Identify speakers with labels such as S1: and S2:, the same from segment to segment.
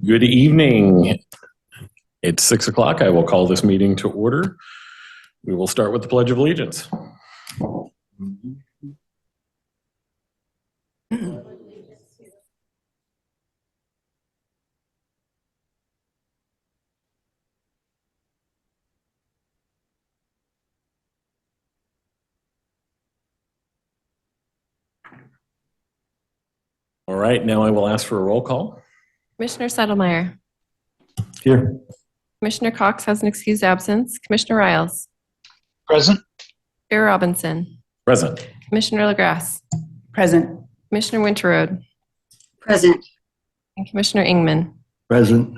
S1: Good evening. It's 6 o'clock. I will call this meeting to order. We will start with the Pledge of Allegiance. All right, now I will ask for a roll call.
S2: Commissioner Settlemeyer.
S1: Here.
S2: Commissioner Cox has an excused absence. Commissioner Riles.
S3: Present.
S2: Chair Robinson.
S1: Present.
S2: Commissioner LaGrasse.
S4: Present.
S2: Commissioner Winterrode.
S4: Present.
S2: And Commissioner Ingman.
S3: Present.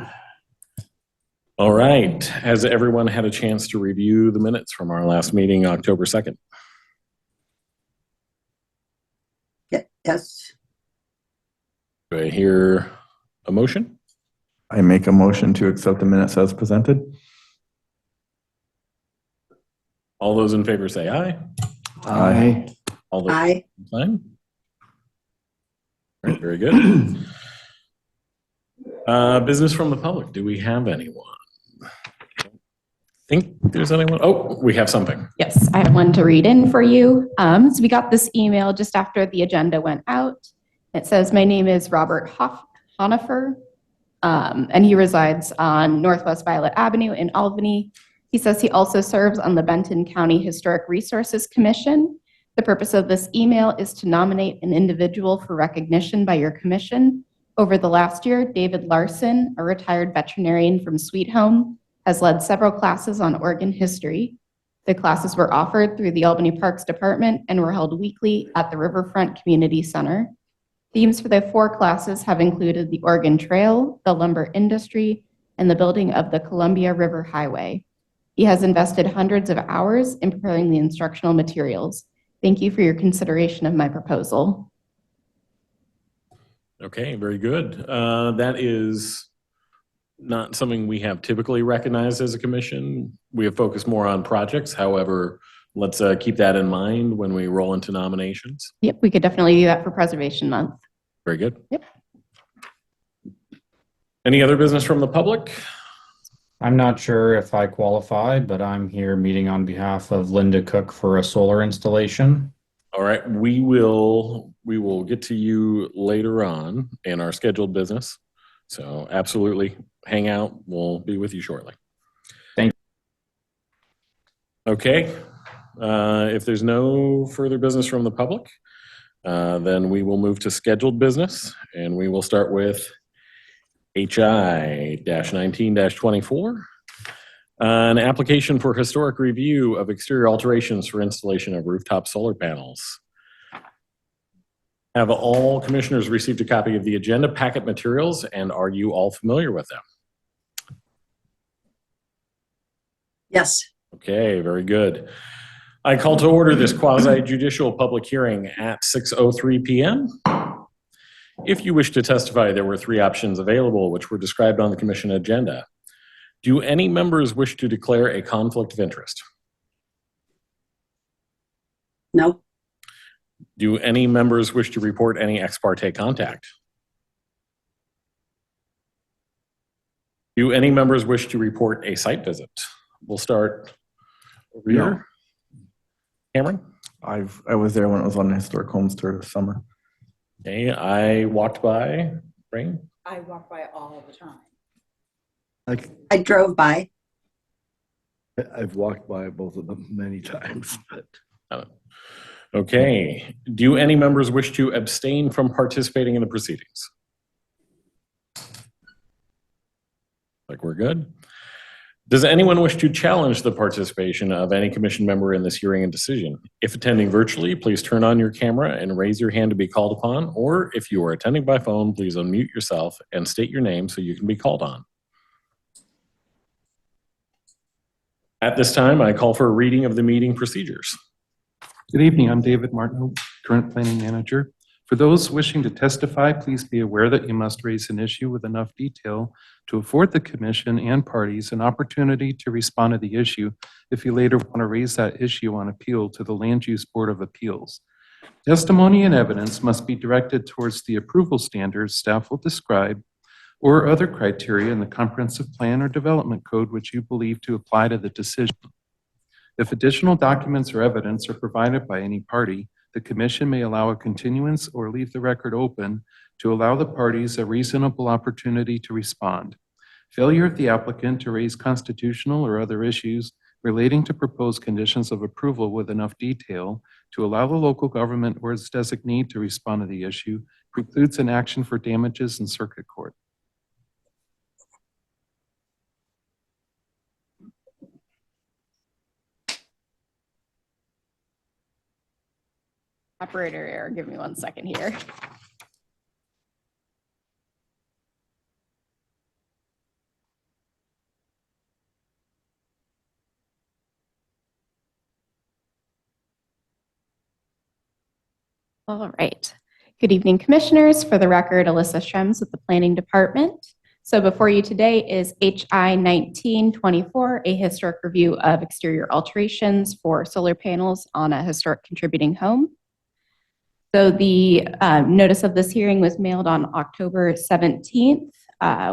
S1: All right. Has everyone had a chance to review the minutes from our last meeting, October 2nd?
S4: Yes.
S1: Do I hear a motion?
S5: I make a motion to accept the minutes as presented.
S1: All those in favor say aye.
S5: Aye.
S1: All those
S4: Aye.
S1: fine. All right, very good. Business from the public. Do we have anyone? Think there's anyone? Oh, we have something.
S6: Yes, I have one to read in for you. So we got this email just after the agenda went out. It says, my name is Robert Honifer, and he resides on Northwest Violet Avenue in Albany. He says he also serves on the Benton County Historic Resources Commission. The purpose of this email is to nominate an individual for recognition by your commission. Over the last year, David Larson, a retired veterinarian from Sweet Home, has led several classes on Oregon history. The classes were offered through the Albany Parks Department and were held weekly at the Riverfront Community Center. Themes for the 4 classes have included the Oregon Trail, the lumber industry, and the building of the Columbia River Highway. He has invested hundreds of hours in preparing the instructional materials. Thank you for your consideration of my proposal.
S1: Okay, very good. That is not something we have typically recognized as a commission. We have focused more on projects. However, let's keep that in mind when we roll into nominations.
S6: Yep, we could definitely do that for Preservation Month.
S1: Very good.
S6: Yep.
S1: Any other business from the public?
S7: I'm not sure if I qualify, but I'm here meeting on behalf of Linda Cook for a solar installation.
S1: All right, we will get to you later on in our scheduled business. So absolutely hang out. We'll be with you shortly.
S7: Thank
S1: you. Okay. If there's no further business from the public, then we will move to scheduled business, and we will start with HI-19-24, an application for historic review of exterior alterations for installation of rooftop solar panels. Have all commissioners received a copy of the agenda packet materials, and are you all familiar with them?
S4: Yes.
S1: Okay, very good. I call to order this quasi-judicial public hearing at 6:03 p.m. If you wish to testify, there were 3 options available, which were described on the commission agenda. Do any members wish to declare a conflict of interest?
S4: No.
S1: Do any members wish to report any ex parte contact? Do any members wish to report a site visit? We'll start over here. Cameron?
S5: I was there when it was on the historic homes tour this summer.
S1: Okay, I walked by. Rain?
S8: I walk by all the time.
S4: I drove by.
S3: I've walked by both of them many times. But
S1: Okay. Do any members wish to abstain from participating in the proceedings? Like we're good. Does anyone wish to challenge the participation of any commission member in this hearing and decision? If attending virtually, please turn on your camera and raise your hand to be called upon. Or if you are attending by phone, please unmute yourself and state your name so you can be called on. At this time, I call for a reading of the meeting procedures.
S9: Good evening, I'm David Martineau, current planning manager. For those wishing to testify, please be aware that you must raise an issue with enough detail to afford the commission and parties an opportunity to respond to the issue if you later want to raise that issue on appeal to the Land Use Board of Appeals. Testimony and evidence must be directed towards the approval standards staff will describe or other criteria in the comprehensive plan or development code which you believe to apply to the decision. If additional documents or evidence are provided by any party, the commission may allow a continuance or leave the record open to allow the parties a reasonable opportunity to respond. Failure of the applicant to raise constitutional or other issues relating to proposed conditions of approval with enough detail to allow the local government or its designee to respond to the issue precludes an action for damages in circuit court.
S6: Operator error, give me 1 second here. All right. Good evening, commissioners. For the record, Alyssa Schrems with the Planning Department. So before you today is HI 1924, a historic review of exterior alterations for solar panels on a historic contributing home. So the notice of this hearing was mailed on October 17th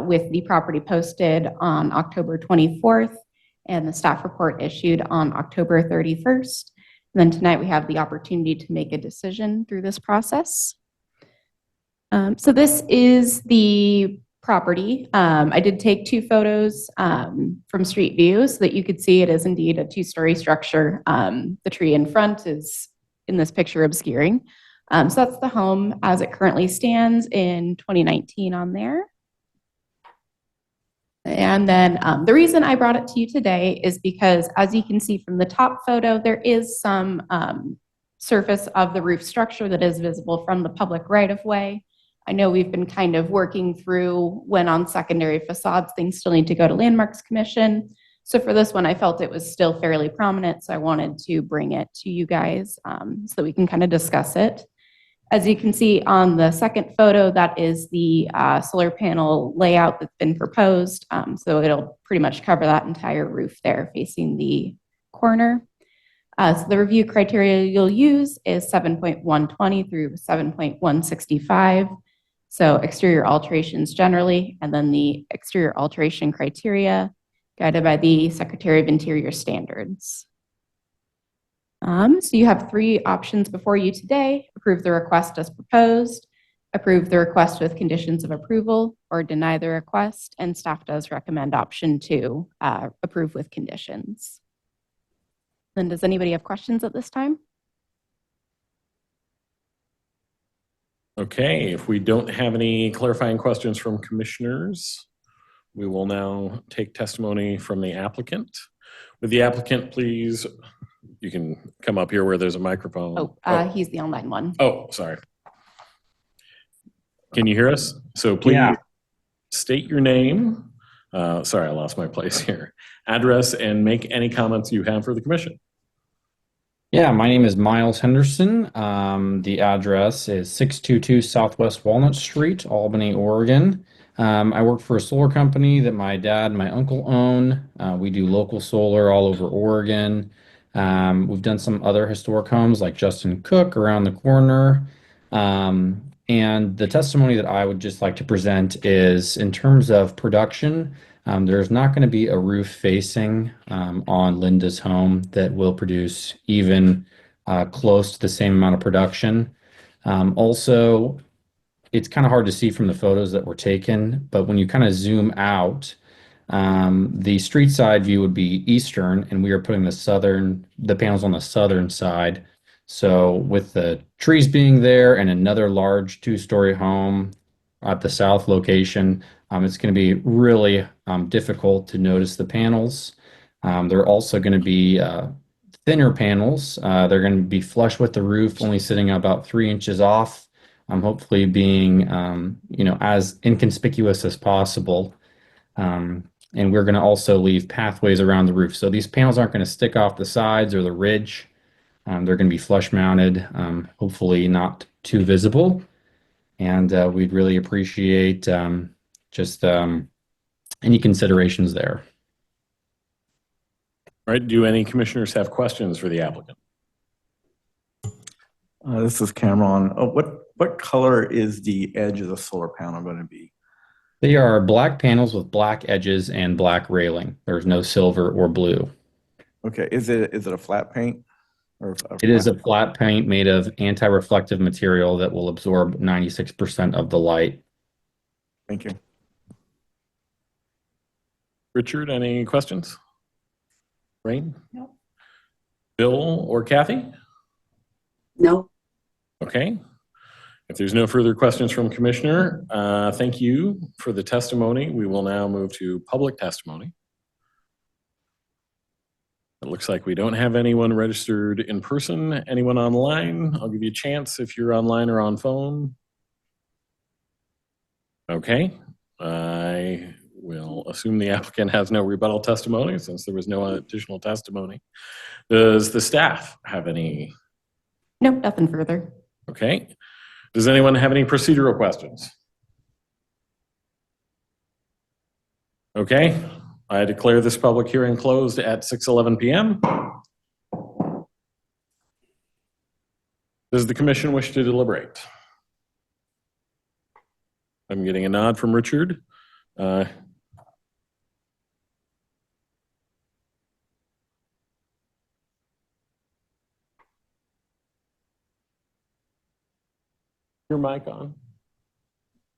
S6: with the property posted on October 24th and the staff report issued on October 31st. And then tonight we have the opportunity to make a decision through this process. So this is the property. I did take 2 photos from street view so that you could see it is indeed a 2-story structure. The tree in front is in this picture obscuring. So that's the home as it currently stands in 2019 on there. And then the reason I brought it to you today is because, as you can see from the top photo, there is some surface of the roof structure that is visible from the public right-of-way. I know we've been kind of working through when on secondary facades, things still need to go to Landmarks Commission. So for this one, I felt it was still fairly prominent, so I wanted to bring it to you guys so that we can kind of discuss it. As you can see on the second photo, that is the solar panel layout that's been proposed. So it'll pretty much cover that entire roof there facing the corner. So the review criteria you'll use is 7.120 through 7.165. So exterior alterations generally, and then the exterior alteration criteria guided by the Secretary of Interior standards. So you have 3 options before you today: approve the request as proposed, approve the request with conditions of approval, or deny the request, and staff does recommend option 2, approve with conditions. Then does anybody have questions at this time?
S1: Okay, if we don't have any clarifying questions from commissioners, we will now take testimony from the applicant. Would the applicant please, you can come up here where there's a microphone.
S6: He's the online one.
S1: Oh, sorry. Can you hear us? So please state your name. Sorry, I lost my place here. Address and make any comments you have for the commission.
S7: Yeah, my name is Miles Henderson. The address is 622 Southwest Walnut Street, Albany, Oregon. I work for a solar company that my dad and my uncle own. We do local solar all over Oregon. We've done some other historic homes like Justin Cook around the corner. And the testimony that I would just like to present is in terms of production. There's not going to be a roof facing on Linda's home that will produce even close to the same amount of production. Also, it's kind of hard to see from the photos that were taken, but when you kind of zoom out, the street side view would be eastern, and we are putting the panels on the southern side. So with the trees being there and another large 2-story home at the south location, it's going to be really difficult to notice the panels. They're also going to be thinner panels. They're going to be flush with the roof, only sitting about 3 inches off. Hopefully being as inconspicuous as possible. And we're going to also leave pathways around the roof. So these panels aren't going to stick off the sides or the ridge. They're going to be flush mounted, hopefully not too visible. And we'd really appreciate just any considerations there.
S1: All right, do any commissioners have questions for the applicant?
S5: This is Cameron. What color is the edge of the solar panel going to be?
S7: They are black panels with black edges and black railing. There's no silver or blue.
S5: Okay, is it a flat paint? Or
S7: It is a flat paint made of anti-reflective material that will absorb 96% of the light.
S5: Thank you.
S1: Richard, any questions? Rain?
S8: No.
S1: Bill or Kathy?
S4: No.
S1: Okay. If there's no further questions from Commissioner, thank you for the testimony. We will now move to public testimony. It looks like we don't have anyone registered in person. Anyone online? I'll give you a chance if you're online or on phone. Okay. I will assume the applicant has no rebuttal testimony since there was no additional testimony. Does the staff have any?
S6: Nope, nothing further.
S1: Okay. Does anyone have any procedural questions? Okay. I declare this public hearing closed at 6:11 p.m. Does the commission wish to deliberate? I'm getting a nod from Richard. Your mic on.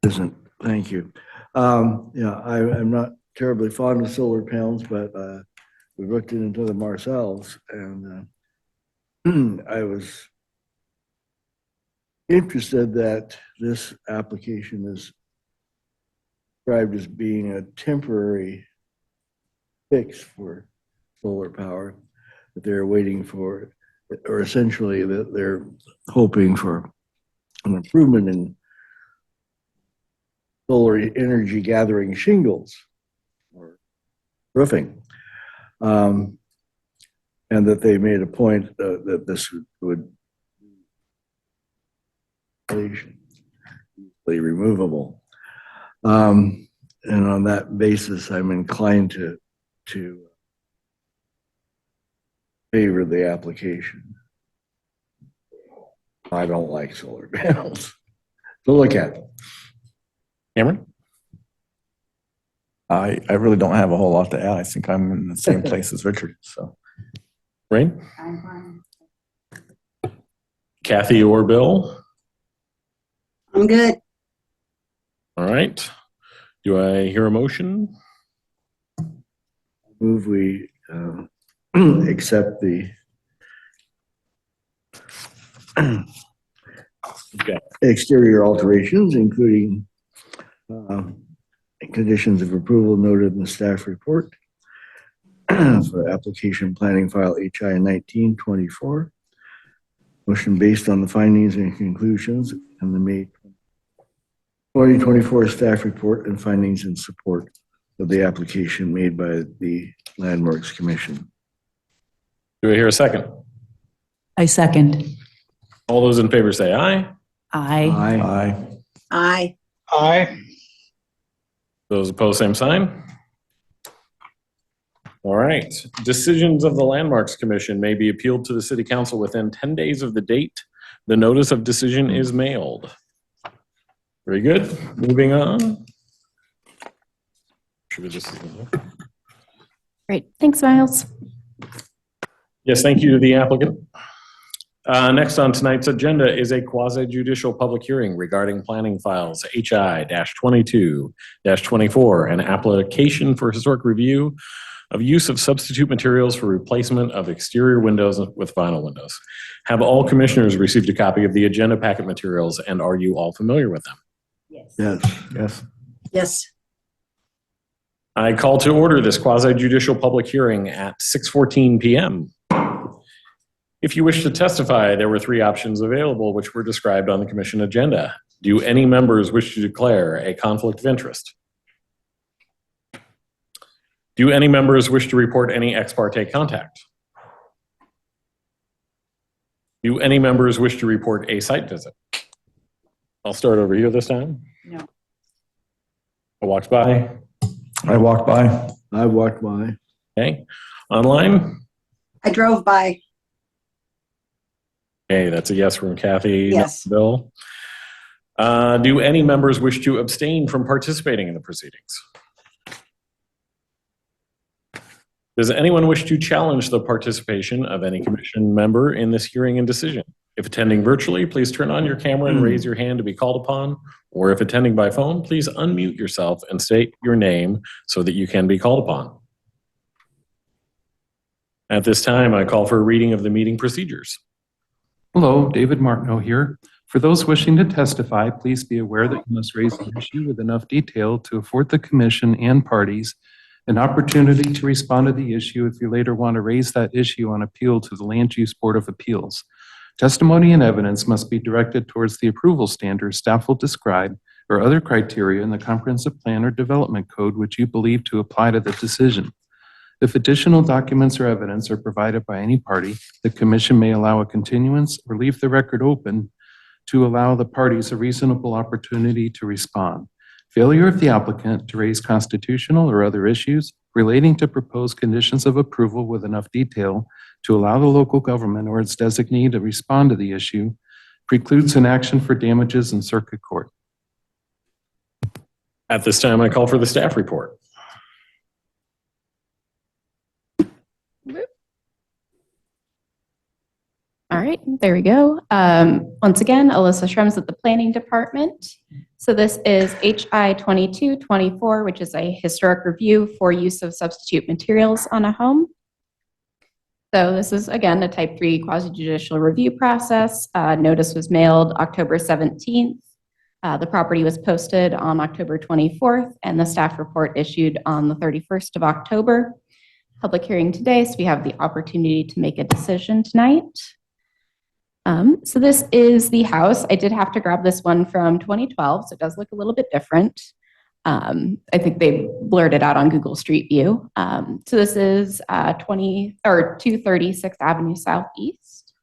S3: Isn't, thank you. Yeah, I'm not terribly fond of solar panels, but we looked into them ourselves, and I was interested that this application is described as being a temporary fix for solar power, that they're waiting for, or essentially that they're hoping for an improvement in solar energy gathering shingles or roofing. And that they made a point that this would be easily removable. And on that basis, I'm inclined to favor the application. I don't like solar panels. So look at them.
S1: Cameron?
S5: I really don't have a whole lot to add. I think I'm in the same place as Richard, so.
S1: Rain?
S8: I'm fine.
S1: Kathy or Bill?
S4: I'm good.
S1: All right. Do I hear a motion?
S3: Move we accept the
S1: Okay.
S3: exterior alterations, including conditions of approval noted in the staff report for application planning file HI 1924. Motion based on the findings and conclusions in the May 2024 staff report and findings in support of the application made by the Landmarks Commission.
S1: Do I hear a second?
S10: I second.
S1: All those in favor say aye.
S10: Aye.
S5: Aye.
S4: Aye.
S9: Aye.
S1: Those opposed, same sign. All right. Decisions of the Landmarks Commission may be appealed to the City Council within 10 days of the date the notice of decision is mailed. Very good. Moving on. Sure this is-
S6: Great. Thanks, Miles.
S1: Yes, thank you to the applicant. Next on tonight's agenda is a quasi-judicial public hearing regarding planning files HI-22-24, an application for historic review of use of substitute materials for replacement of exterior windows with vinyl windows. Have all commissioners received a copy of the agenda packet materials, and are you all familiar with them?
S10: Yes.
S3: Yes.
S5: Yes.
S4: Yes.
S1: I call to order this quasi-judicial public hearing at 6:14 p.m. If you wish to testify, there were 3 options available which were described on the commission agenda. Do any members wish to declare a conflict of interest? Do any members wish to report any ex parte contact? Do any members wish to report a site visit? I'll start over here this time.
S8: No.
S1: I walked by.
S5: I walked by.
S3: I walked by.
S1: Okay. Online?
S4: I drove by.
S1: Okay, that's a yes from Kathy. no
S4: Yes.
S1: from Bill. Do any members wish to abstain from participating in the proceedings? Does anyone wish to challenge the participation of any commission member in this hearing and decision? If attending virtually, please turn on your camera and raise your hand to be called upon. Or if attending by phone, please unmute yourself and state your name so that you can be called upon. At this time, I call for a reading of the meeting procedures.
S9: Hello, David Martineau here. For those wishing to testify, please be aware that you must raise an issue with enough detail to afford the commission and parties an opportunity to respond to the issue if you later want to raise that issue on appeal to the Land Use Board of Appeals. Testimony and evidence must be directed towards the approval standards staff will describe or other criteria in the comprehensive plan or development code which you believe to apply to the decision. If additional documents or evidence are provided by any party, the commission may allow a continuance or leave the record open to allow the parties a reasonable opportunity to respond. Failure of the applicant to raise constitutional or other issues relating to proposed conditions of approval with enough detail to allow the local government or its designee to respond to the issue precludes an action for damages in circuit court.
S1: At this time, I call for the staff report.
S6: All right, there we go. Once again, Alyssa Schrems at the Planning Department. So this is HI 2224, which is a historic review for use of substitute materials on a home. So this is, again, a type 3 quasi-judicial review process. Notice was mailed October 17th. The property was posted on October 24th, and the staff report issued on the 31st of October. Public hearing today, so we have the opportunity to make a decision tonight. So this is the house. I did have to grab this one from 2012, so it does look a little bit different. I think they blurred it out on Google Street View. So this is 236th Avenue Southeast.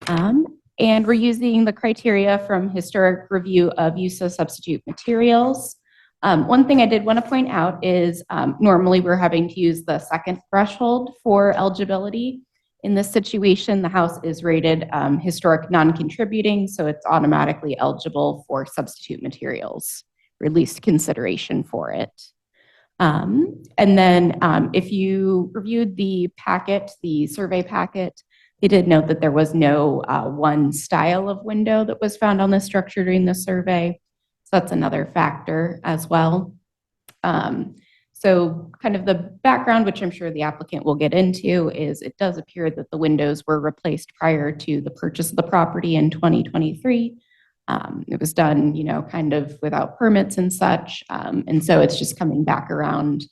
S6: And we're using the criteria from Historic Review of Use of Substitute Materials. One thing I did want to point out is normally we're having to use the second threshold for eligibility. In this situation, the house is rated historic non-contributing, so it's automatically eligible for substitute materials, or at least consideration for it. And then if you reviewed the packet, the survey packet, they did note that there was no one style of window that was found on the structure during the survey. So that's another factor as well. So kind of the background, which I'm sure the applicant will get into, is it does appear that the windows were replaced prior to the purchase of the property in 2023. It was done, kind of without permits and such. And so it's just coming back around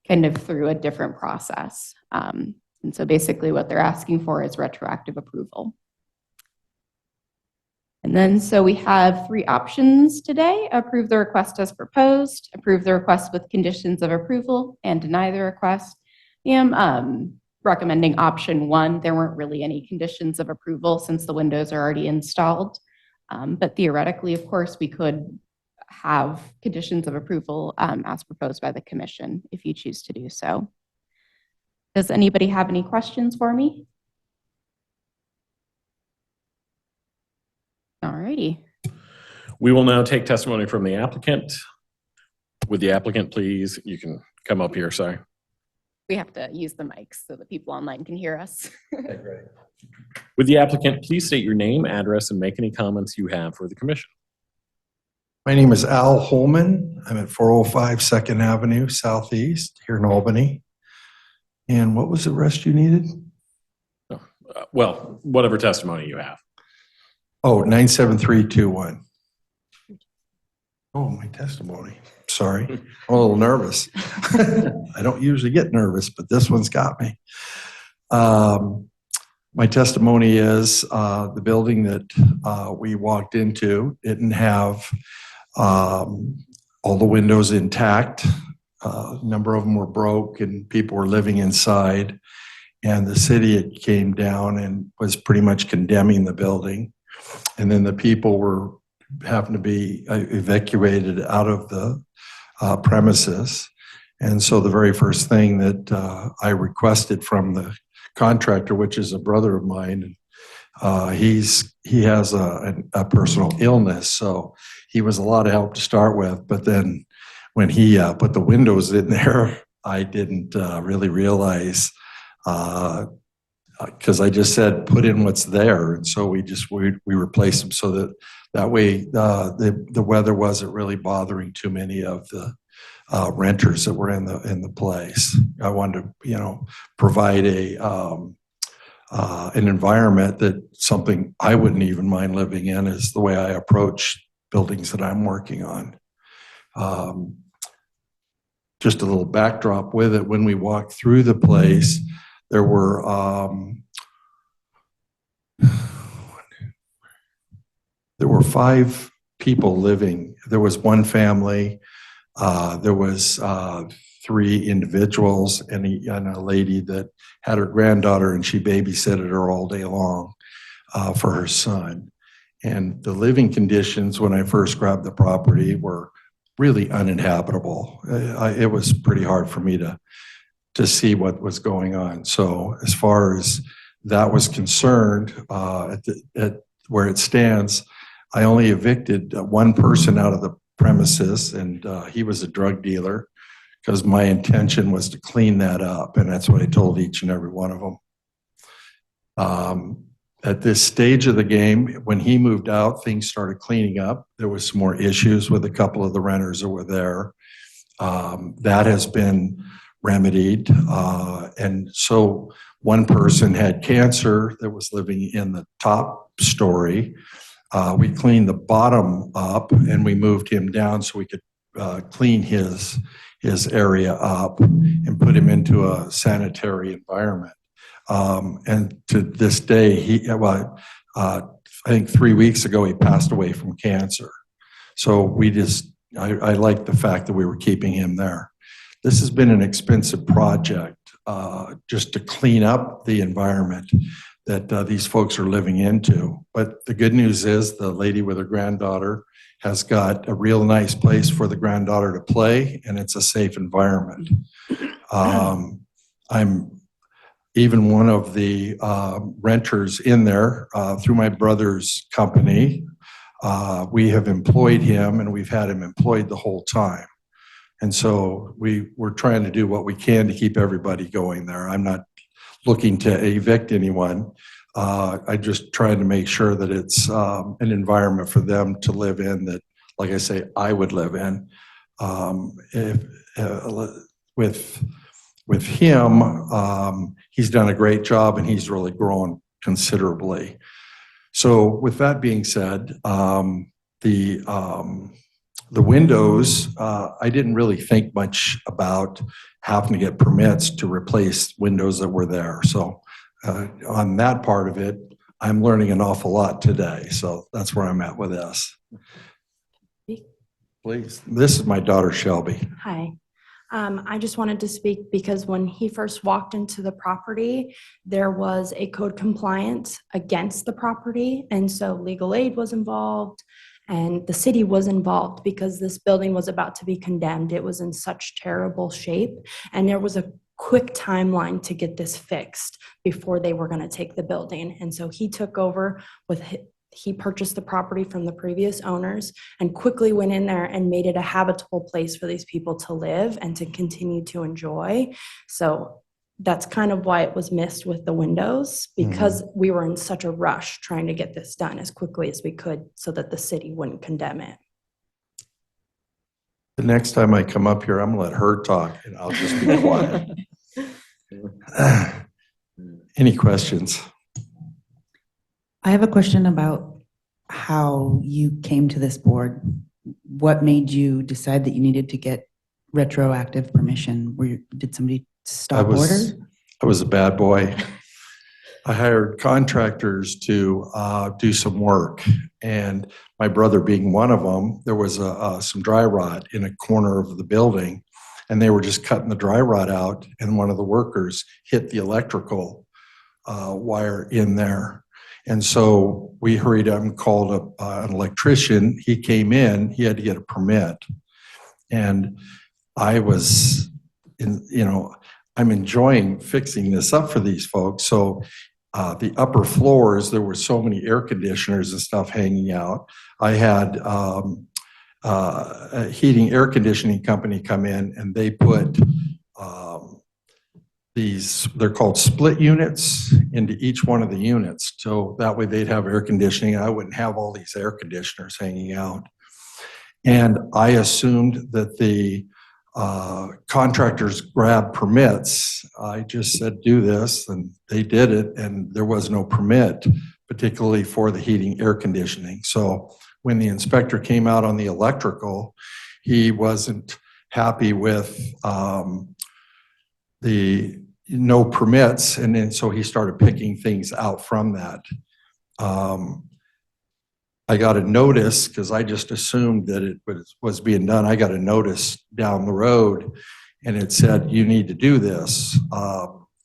S6: kind of through a different process. And so basically what they're asking for is retroactive approval. And then, so we have 3 options today: approve the request as proposed, approve the request with conditions of approval, and deny the request. I am recommending option 1. There weren't really any conditions of approval since the windows are already installed. But theoretically, of course, we could have conditions of approval as proposed by the commission if you choose to do so. Does anybody have any questions for me? All righty.
S1: We will now take testimony from the applicant. Would the applicant please, you can come up here, sorry.
S6: We have to use the mics so that people online can hear us.
S1: Okay, great. Would the applicant please state your name, address, and make any comments you have for the commission?
S11: My name is Al Holman. I'm at 405 2nd Avenue Southeast here in Albany. And what was the rest you needed?
S1: Well, whatever testimony you have.
S11: Oh, 97321. Oh, my testimony. Sorry. I'm a little nervous. I don't usually get nervous, but this one's got me. My testimony is the building that we walked into didn't have all the windows intact. A number of them were broke and people were living inside. And the city came down and was pretty much condemning the building. And then the people were having to be evacuated out of the premises. And so the very first thing that I requested from the contractor, which is a brother of mine, He has a personal illness, so he was a lot of help to start with. But then when he put the windows in there, I didn't really realize, because I just said put in what's there, and so we replaced them so that way the weather wasn't really bothering too many of the renters that were in the place. I wanted to provide an environment that something I wouldn't even mind living in is the way I approach buildings that I'm working on. Just a little backdrop with it. When we walked through the place, there were 5 people living. There was one family. There was 3 individuals and a lady that had her granddaughter, and she babysitted her all day long for her son. And the living conditions when I first grabbed the property were really uninhabitable. It was pretty hard for me to see what was going on. So as far as that was concerned, at where it stands, I only evicted one person out of the premises, and he was a drug dealer, because my intention was to clean that up, and that's what I told each and every one of them. At this stage of the game, when he moved out, things started cleaning up. There was some more issues with a couple of the renters that were there. That has been remedied, and so one person had cancer that was living in the top story. We cleaned the bottom up, and we moved him down so we could clean his area up and put him into a sanitary environment. And to this day, I think 3 weeks ago, he passed away from cancer. So I like the fact that we were keeping him there. This has been an expensive project, just to clean up the environment that these folks are living into. But the good news is the lady with her granddaughter has got a real nice place for the granddaughter to play, and it's a safe environment. I'm even one of the renters in there through my brother's company. We have employed him, and we've had him employed the whole time. And so we're trying to do what we can to keep everybody going there. I'm not looking to evict anyone. I just trying to make sure that it's an environment for them to live in that, like I say, I would live in. With him, he's done a great job, and he's really grown considerably. So with that being said, the windows, I didn't really think much about having to get permits to replace windows that were there. So on that part of it, I'm learning an awful lot today. So that's where I'm at with this. Please. This is my daughter, Shelby.
S8: Hi. I just wanted to speak because when he first walked into the property, there was a code compliance against the property. And so legal aid was involved and the city was involved because this building was about to be condemned. It was in such terrible shape. And there was a quick timeline to get this fixed before they were going to take the building. And so he took over he purchased the property from the previous owners and quickly went in there and made it a habitable place for these people to live and to continue to enjoy. So that's kind of why it was missed with the windows, because we were in such a rush trying to get this done as quickly as we could so that the city wouldn't condemn it.
S11: The next time I come up here, I'm gonna let her talk and I'll just be quiet. Any questions?
S10: I have a question about how you came to this board. What made you decide that you needed to get retroactive permission? Did somebody stop orders?
S11: I was a bad boy. I hired contractors to do some work, and my brother being one of them, there was some dry rot in a corner of the building, and they were just cutting the dry rot out, and one of the workers hit the electrical wire in there. And so we hurried up and called an electrician. He came in, he had to get a permit. And I was, I'm enjoying fixing this up for these folks. So the upper floors, there were so many air conditioners and stuff hanging out. I had a heating air conditioning company come in, and they put they're called split units into each one of the units. So that way they'd have air conditioning. I wouldn't have all these air conditioners hanging out. And I assumed that the contractors grabbed permits. I just said, do this, and they did it, and there was no permit, particularly for the heating air conditioning. So when the inspector came out on the electrical, he wasn't happy with the no permits, and then so he started picking things out from that. I got a notice because I just assumed that it was being done. I got a notice down the road, and it said, you need to do this.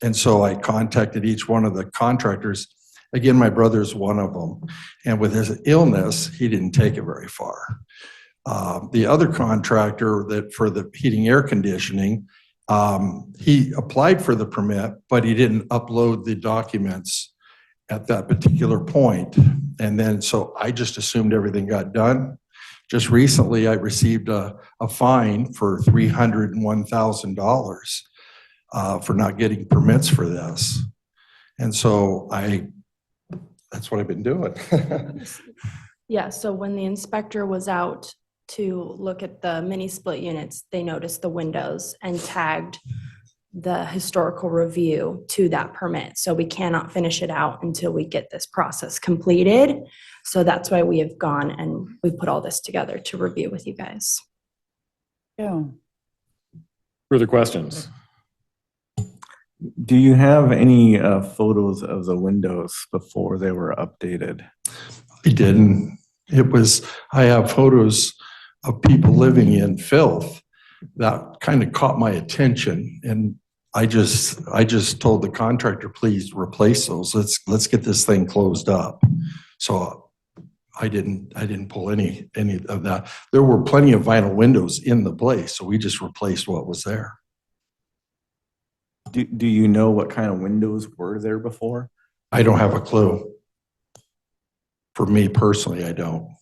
S11: And so I contacted each one of the contractors. Again, my brother's one of them. And with his illness, he didn't take it very far. The other contractor that for the heating air conditioning, he applied for the permit, but he didn't upload the documents at that particular point. And then, so I just assumed everything got done. Just recently, I received a fine for $301,000 for not getting permits for this. And so that's what I've been doing.
S8: Yeah, so when the inspector was out to look at the mini split units, they noticed the windows and tagged the historical review to that permit. So we cannot finish it out until we get this process completed. So that's why we have gone and we put all this together to review with you guys.
S10: Yeah.
S1: Further questions?
S5: Do you have any photos of the windows before they were updated?
S11: I didn't. I have photos of people living in filth that kind of caught my attention. And I just told the contractor, please replace those. Let's get this thing closed up. So I didn't pull any of that. There were plenty of vinyl windows in the place, so we just replaced what was there.
S5: Do you know what kind of windows were there before?
S11: I don't have a clue. For me personally, I don't.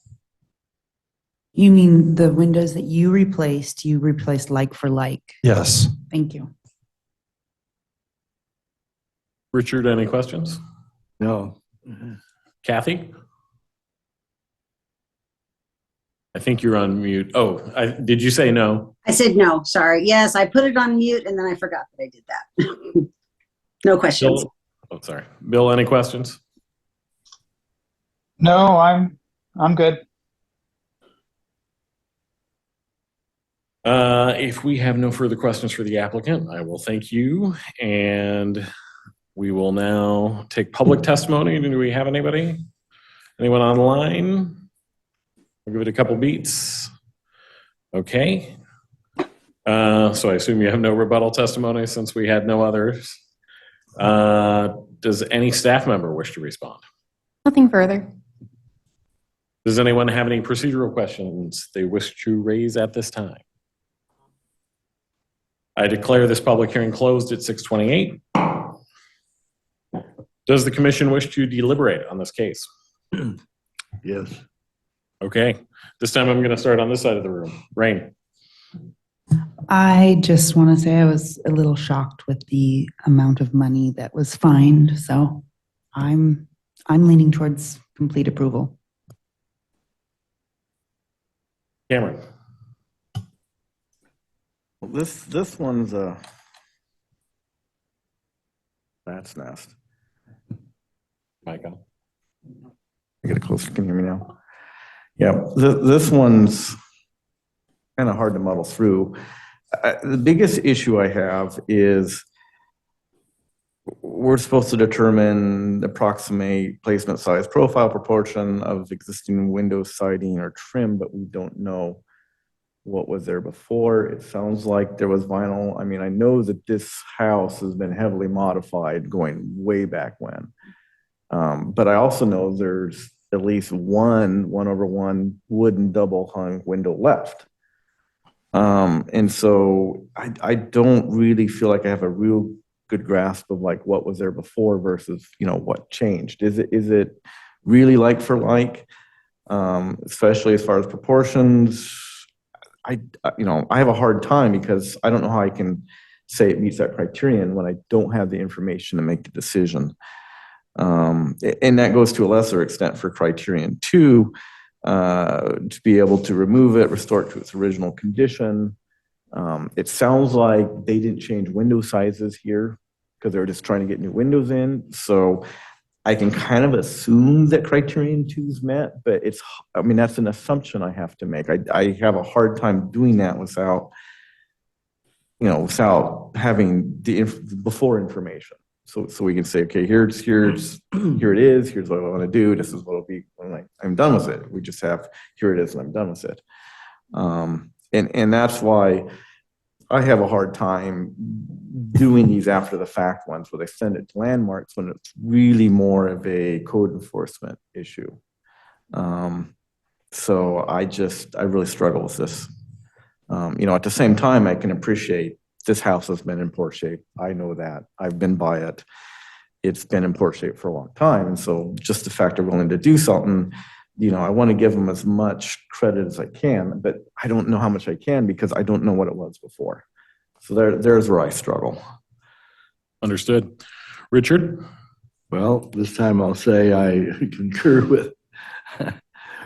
S10: You mean the windows that you replaced like for like?
S11: Yes.
S10: Thank you.
S1: Richard, any questions?
S3: No.
S1: Kathy? I think you're on mute. Oh, did you say no?
S4: I said no, sorry. Yes, I put it on mute and then I forgot that I did that. No questions.
S1: Bill? Oh, sorry. Bill, any questions?
S12: No, I'm good.
S1: If we have no further questions for the applicant, I will thank you. And we will now take public testimony. Do we have anybody? Anyone online? I'll give it a couple beats. Okay. So I assume you have no rebuttal testimony since we had no others. Does any staff member wish to respond?
S6: Nothing further.
S1: Does anyone have any procedural questions they wish to raise at this time? I declare this public hearing closed at 6:28. Does the commission wish to deliberate on this case?
S3: Yes.
S1: Okay. This time I'm going to start on this side of the room. Rain.
S10: I just want to say I was a little shocked with the amount of money that was fined, so I'm leaning towards complete approval.
S1: Cameron.
S5: This one's a rat's nest.
S1: Michael.
S5: I get it closer. Can you hear me now? Yeah, this one's kind of hard to muddle through. The biggest issue I have is we're supposed to determine the approximate placement size, profile, proportion of existing window siding or trim, but we don't know what was there before. It sounds like there was vinyl. I mean, I know that this house has been heavily modified going way back when. But I also know there's at least one 1/1 wooden double hung window left. And so I don't really feel like I have a real good grasp of like what was there before versus, what changed. Is it really like for like, especially as far as proportions? I have a hard time because I don't know how I can say it meets that criterion when I don't have the information to make the decision. And that goes to a lesser extent for criterion 2, to be able to remove it, restore it to its original condition. It sounds like they didn't change window sizes here because they're just trying to get new windows in. So I can kind of assume that criterion 2 is met, but that's an assumption I have to make. I have a hard time doing that without having the before information. So we can say, okay, here it is, here's what I want to do, this is what it'll be when I'm done with it. We just have, here it is, and I'm done with it. And that's why I have a hard time doing these after the fact ones where they send it to landmarks when it's really more of a code enforcement issue. So I really struggle with this. At the same time, I can appreciate this house has been in poor shape. I know that. I've been by it. It's been in poor shape for a long time. And so just the fact they're willing to do something, I want to give them as much credit as I can, but I don't know how much I can because I don't know what it was before. So there's where I struggle.
S1: Understood. Richard?
S3: Well, this time I'll say I concur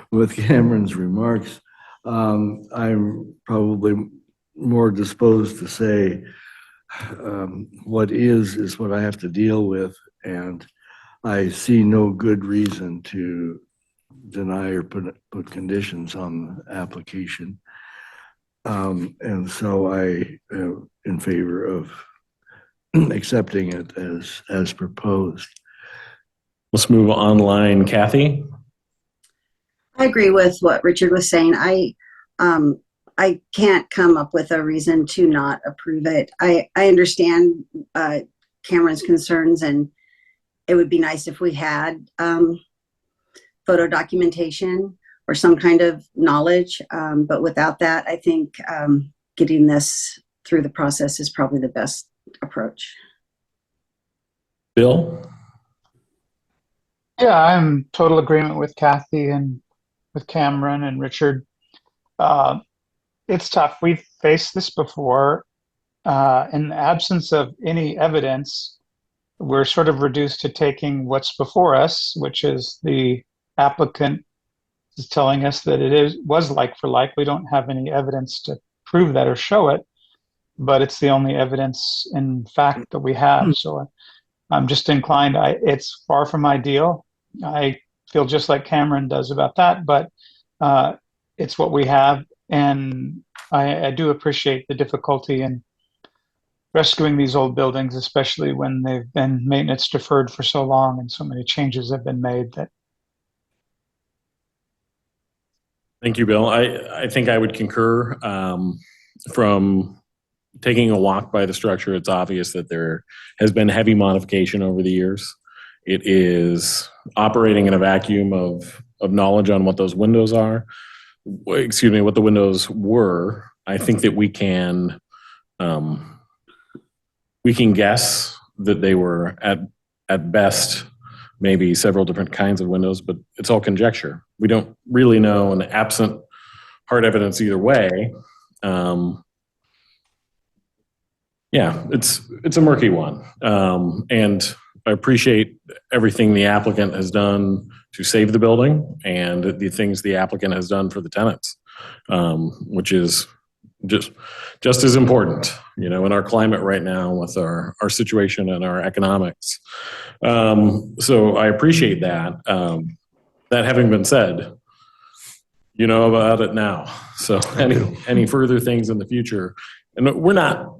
S3: with Cameron's remarks. I'm probably more disposed to say what is what I have to deal with, and I see no good reason to deny or put conditions on the application. And so I am in favor of accepting it as proposed.
S1: Let's move online. Kathy?
S4: I agree with what Richard was saying. I can't come up with a reason to not approve it. I understand Cameron's concerns, and it would be nice if we had photo documentation or some kind of knowledge. But without that, I think getting this through the process is probably the best approach.
S1: Bill?
S12: Yeah, I'm in total agreement with Kathy and with Cameron and Richard. It's tough. We've faced this before. In the absence of any evidence, we're sort of reduced to taking what's before us, which is the applicant is telling us that was like for like. We don't have any evidence to prove that or show it, but it's the only evidence in fact that we have. So I'm just inclined. It's far from ideal. I feel just like Cameron does about that, but it's what we have. And I do appreciate the difficulty in rescuing these old buildings, especially when they've been maintenance deferred for so long and so many changes have been made that.
S1: Thank you, Bill. I think I would concur. From taking a walk by the structure, it's obvious that there has been heavy modification over the years. It is operating in a vacuum of knowledge on what those windows are. Excuse me, what the windows were. I think that we can guess that they were at best maybe several different kinds of windows, but it's all conjecture. We don't really know, and absent hard evidence either way, it's a murky one. And I appreciate everything the applicant has done to save the building and the things the applicant has done for the tenants, which is just as important, in our climate right now with our situation and our economics. So I appreciate that. That having been said, you know about it now. So any further things in the future, and we're not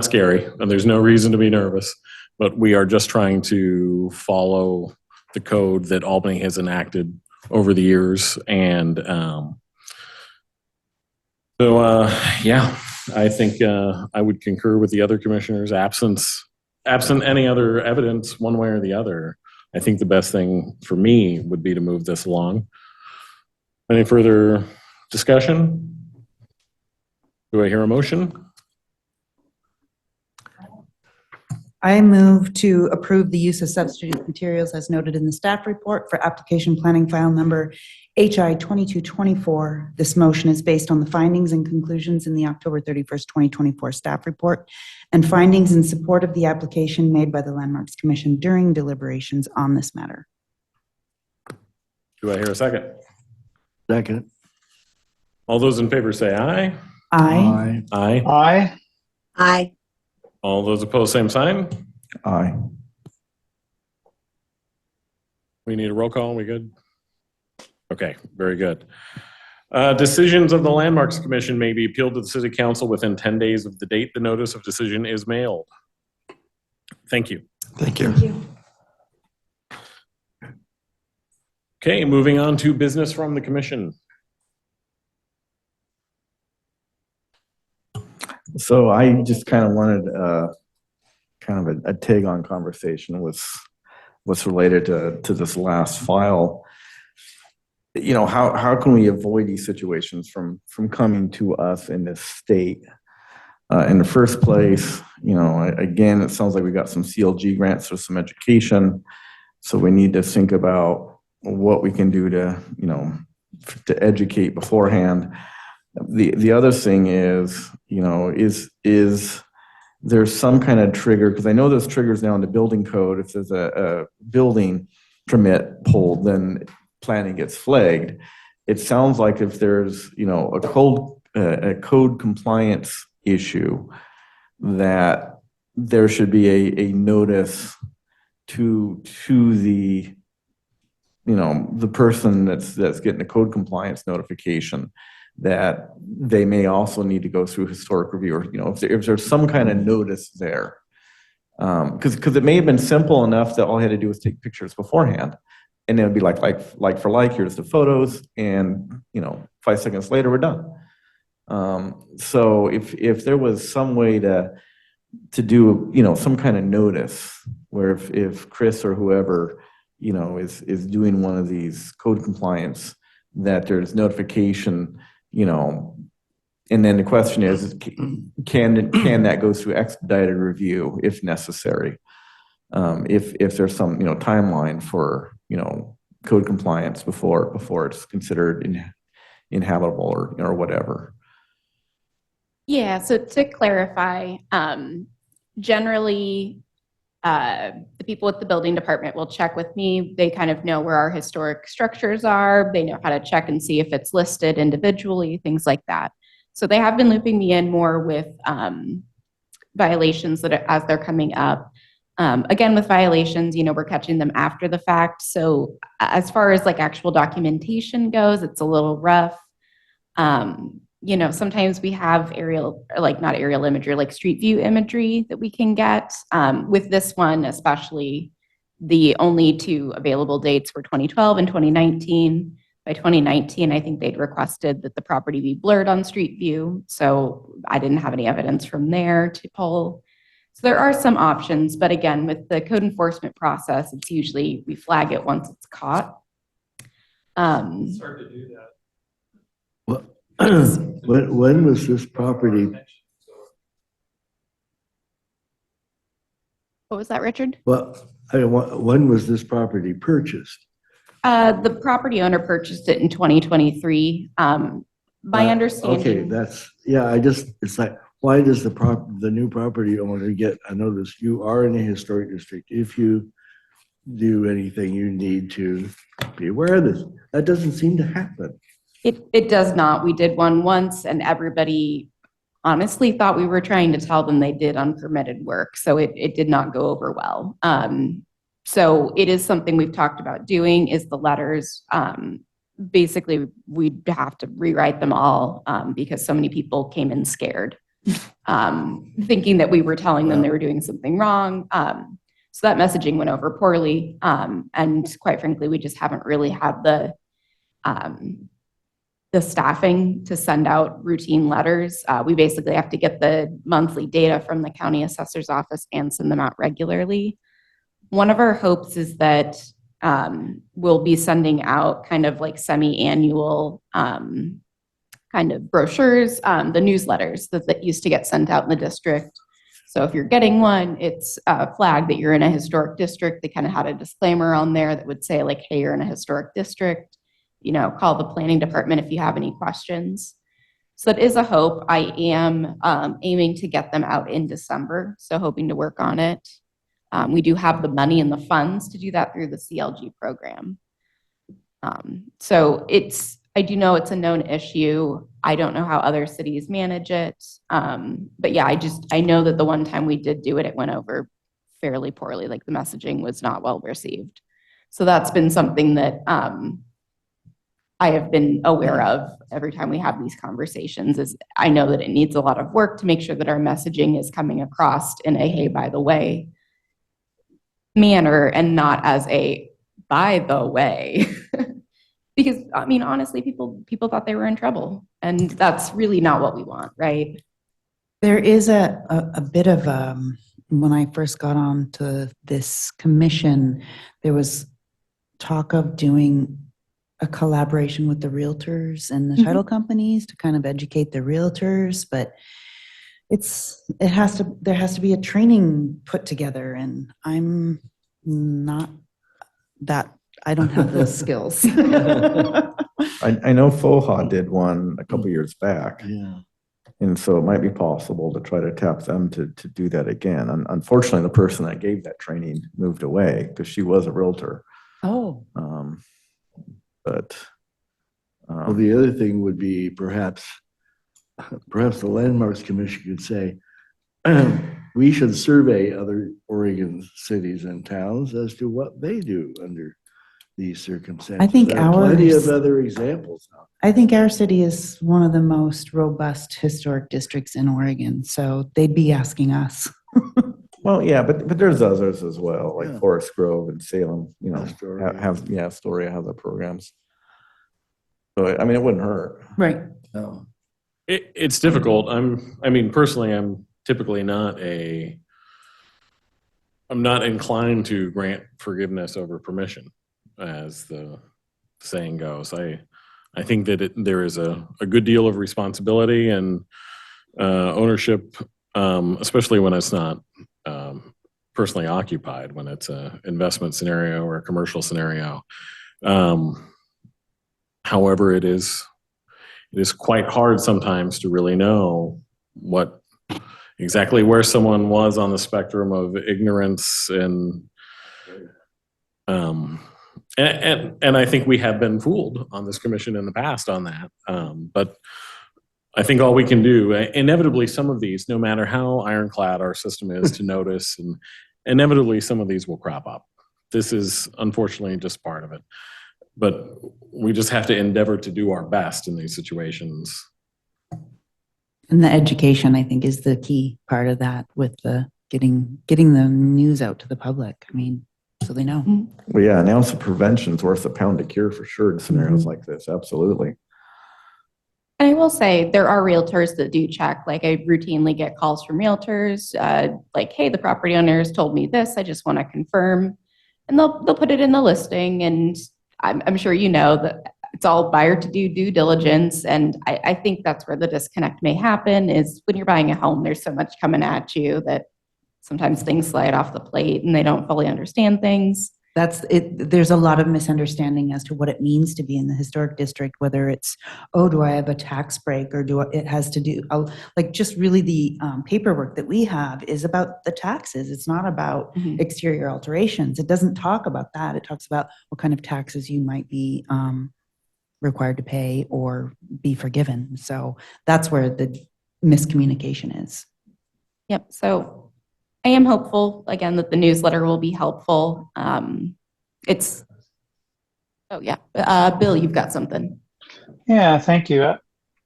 S1: scary, and there's no reason to be nervous, but we are just trying to follow the code that Albany has enacted over the years. And I think I would concur with the other commissioners. Absent any other evidence one way or the other, I think the best thing for me would be to move this along. Any further discussion? Do I hear a motion?
S10: I move to approve the use of substitute materials as noted in the staff report for application planning file number HI 2224. This motion is based on the findings and conclusions in the October 31st, 2024 staff report and findings in support of the application made by the Landmarks Commission during deliberations on this matter.
S1: Do I hear a second?
S3: Second.
S1: All those in favor say aye.
S10: Aye.
S1: Aye.
S12: Aye.
S4: Aye.
S1: All those opposed, same sign.
S5: Aye.
S1: We need a roll call. We good? Okay, very good. Decisions of the Landmarks Commission may be appealed to the City Council within 10 days of the date the notice of decision is mailed. Thank you.
S11: Thank you.
S8: Thank you.
S1: Okay, moving on to business from the commission.
S5: So I just kind of wanted kind of a take-on conversation with what's related to this last file. You know, how can we avoid these situations from coming to us in this state? In the first place, you know, again, it sounds like we got some CLG grants for some education. So we need to think about what we can do to, you know, to educate beforehand. The other thing is, you know, is there's some kind of trigger, because I know there's triggers now in the building code. If there's a building permit pulled, then planning gets flagged. It sounds like if there's, you know, a code compliance issue, that there should be a notice to the, you know, the person that's getting a code compliance notification, that they may also need to go through historic review, or, you know, if there's some kind of notice there. Because it may have been simple enough that all I had to do was take pictures beforehand, and then it'd be like for like, here's the photos, and, you know, 5 seconds later, we're done. So if there was some way to do, you know, some kind of notice, where if Chris or whoever, you know, is doing one of these code compliance, that there's notification, you know, and then the question is, can that go through expedited review if necessary? If there's some, you know, timeline for, you know, code compliance before it's considered inhabitable or whatever.
S6: Yeah, so to clarify, generally, the people at the building department will check with me. They kind of know where our historic structures are. They know how to check and see if it's listed individually, things like that. So they have been looping me in more with violations that as they're coming up. Again, with violations, you know, we're catching them after the fact. So as far as like actual documentation goes, it's a little rough. You know, sometimes we have aerial, like not aerial imagery, like street view imagery that we can get. With this one, especially, the only two available dates were 2012 and 2019. By 2019, I think they'd requested that the property be blurred on street view. So I didn't have any evidence from there to pull. So there are some options, but again, with the code enforcement process, it's usually we flag it once it's caught.
S9: It's hard to do that.
S3: Well, when was this property?
S6: What was that, Richard?
S3: Well, when was this property purchased?
S6: The property owner purchased it in 2023. My understanding.
S3: Okay, it's like, why does the new property owner get a notice? You are in a historic district. If you do anything, you need to be aware of this. That doesn't seem to happen.
S6: It does not. We did one once, and everybody honestly thought we were trying to tell them they did unpermitted work. So it did not go over well. So it is something we've talked about doing, is the letters. Basically, we'd have to rewrite them all because so many people came in scared, thinking that we were telling them they were doing something wrong. So that messaging went over poorly. And quite frankly, we just haven't really had the staffing to send out routine letters. We basically have to get the monthly data from the county assessor's office and send them out regularly. One of our hopes is that we'll be sending out kind of like semi-annual kind of brochures, the newsletters that used to get sent out in the district. So if you're getting one, it's flagged that you're in a historic district. They kind of had a disclaimer on there that would say like, hey, you're in a historic district, call the planning department if you have any questions. So it is a hope. I am aiming to get them out in December, so hoping to work on it. We do have the money and the funds to do that through the CLG program. So I do know it's a known issue. I don't know how other cities manage it. But yeah, I know that the one time we did do it, it went over fairly poorly. Like the messaging was not well received. So that's been something that I have been aware of every time we have these conversations. Is I know that it needs a lot of work to make sure that our messaging is coming across in a, hey, by the way, manner, and not as a by the way. Because I mean, honestly, people thought they were in trouble, and that's really not what we want, right?
S10: There is a bit of, when I first got on to this commission, there was talk of doing a collaboration with the realtors and the title companies to kind of educate the realtors, but there has to be a training put together, and I'm not that, I don't have those skills.
S5: I know FOHA did one a couple years back.
S3: Yeah.
S5: And so it might be possible to try to tap them to do that again. Unfortunately, the person that gave that training moved away because she was a realtor.
S10: Oh.
S3: Well, the other thing would be perhaps the Landmarks Commission could say, we should survey other Oregon cities and towns as to what they do under these circumstances.
S10: I think
S3: There are plenty
S10: ours-
S3: of other examples now.
S10: I think our city is one of the most robust historic districts in Oregon, so they'd be asking us.
S5: Well, yeah, but there's others as well, like
S3: Yeah.
S5: Forest Grove and Salem,
S3: Astoria.
S5: Astoria has the programs. So, I mean, it wouldn't hurt.
S10: Right.
S3: No.
S1: It's difficult. Personally, I'm typically I'm not inclined to grant forgiveness over permission, as the saying goes. I think that there is a good deal of responsibility and ownership, especially when it's not personally occupied, when it's an investment scenario or a commercial scenario. However, it is quite hard sometimes to really know exactly where someone was on the spectrum of ignorance and I think we have been fooled on this commission in the past on that. But I think all we can do, inevitably, some of these, no matter how ironclad our system is to notice, and inevitably some of these will crop up. This is unfortunately just part of it. But we just have to endeavor to do our best in these situations.
S10: And the education, I think, is the key part of that, with the getting the news out to the public. I mean, so they know.
S5: Well, yeah, an ounce of prevention is worth a pound of cure for sure in scenarios like this. Absolutely.
S6: And I will say there are realtors that do check. Like I routinely get calls from realtors, like, hey, the property owners told me this. I just want to confirm. And they'll put it in the listing. And I'm sure you know that it's all buyer to do due diligence. And I think that's where the disconnect may happen, is when you're buying a home, there's so much coming at you that sometimes things slide off the plate and they don't fully understand things.
S10: That's it. There's a lot of misunderstanding as to what it means to be in the historic district, whether it's, do I have a tax break, or it has to do, like, just really the paperwork that we have is about the taxes. It's not about exterior alterations. It doesn't talk about that. It talks about what kind of taxes you might be required to pay or be forgiven. So that's where the miscommunication is.
S6: Yep. So I am hopeful, again, that the newsletter will be helpful. Bill, you've got something.
S12: Yeah, thank you.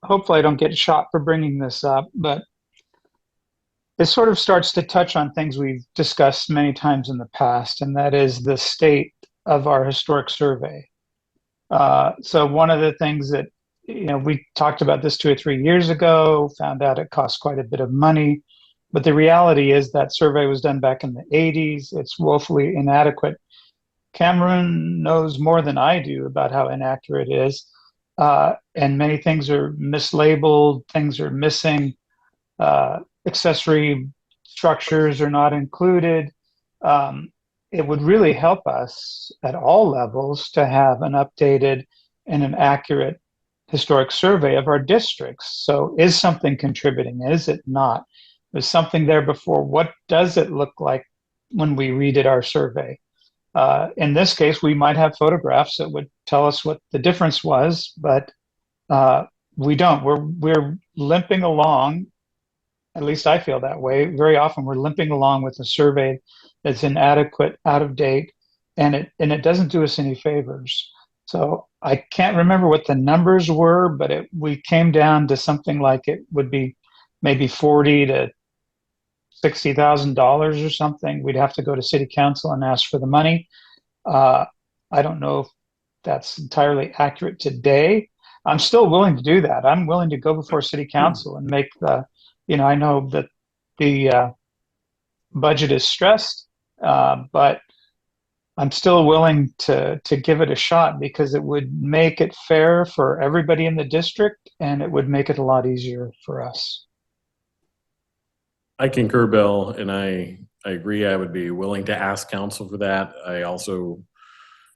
S12: Hopefully I don't get shot for bringing this up, but it sort of starts to touch on things we've discussed many times in the past, and that is the state of our historic survey. So one of the things that, we talked about this 2 or 3 years ago, found out it cost quite a bit of money. But the reality is that survey was done back in the 80s. It's woefully inadequate. Cameron knows more than I do about how inaccurate it is. And many things are mislabeled, things are missing. Accessory structures are not included. It would really help us at all levels to have an updated and an accurate historic survey of our districts. So is something contributing? Is it not? Was something there before? What does it look like when we redid our survey? In this case, we might have photographs that would tell us what the difference was, but we don't. We're limping along. At least I feel that way. Very often we're limping along with a survey that's inadequate, out of date, and it doesn't do us any favors. So I can't remember what the numbers were, but we came down to something like it would be maybe $40,000 to $60,000 or something. We'd have to go to city council and ask for the money. I don't know if that's entirely accurate today. I'm still willing to do that. I'm willing to go before city council and make I know that the budget is stressed, but I'm still willing to give it a shot because it would make it fair for everybody in the district and it would make it a lot easier for us.
S1: I concur, Bill, and I agree. I would be willing to ask council for that. I also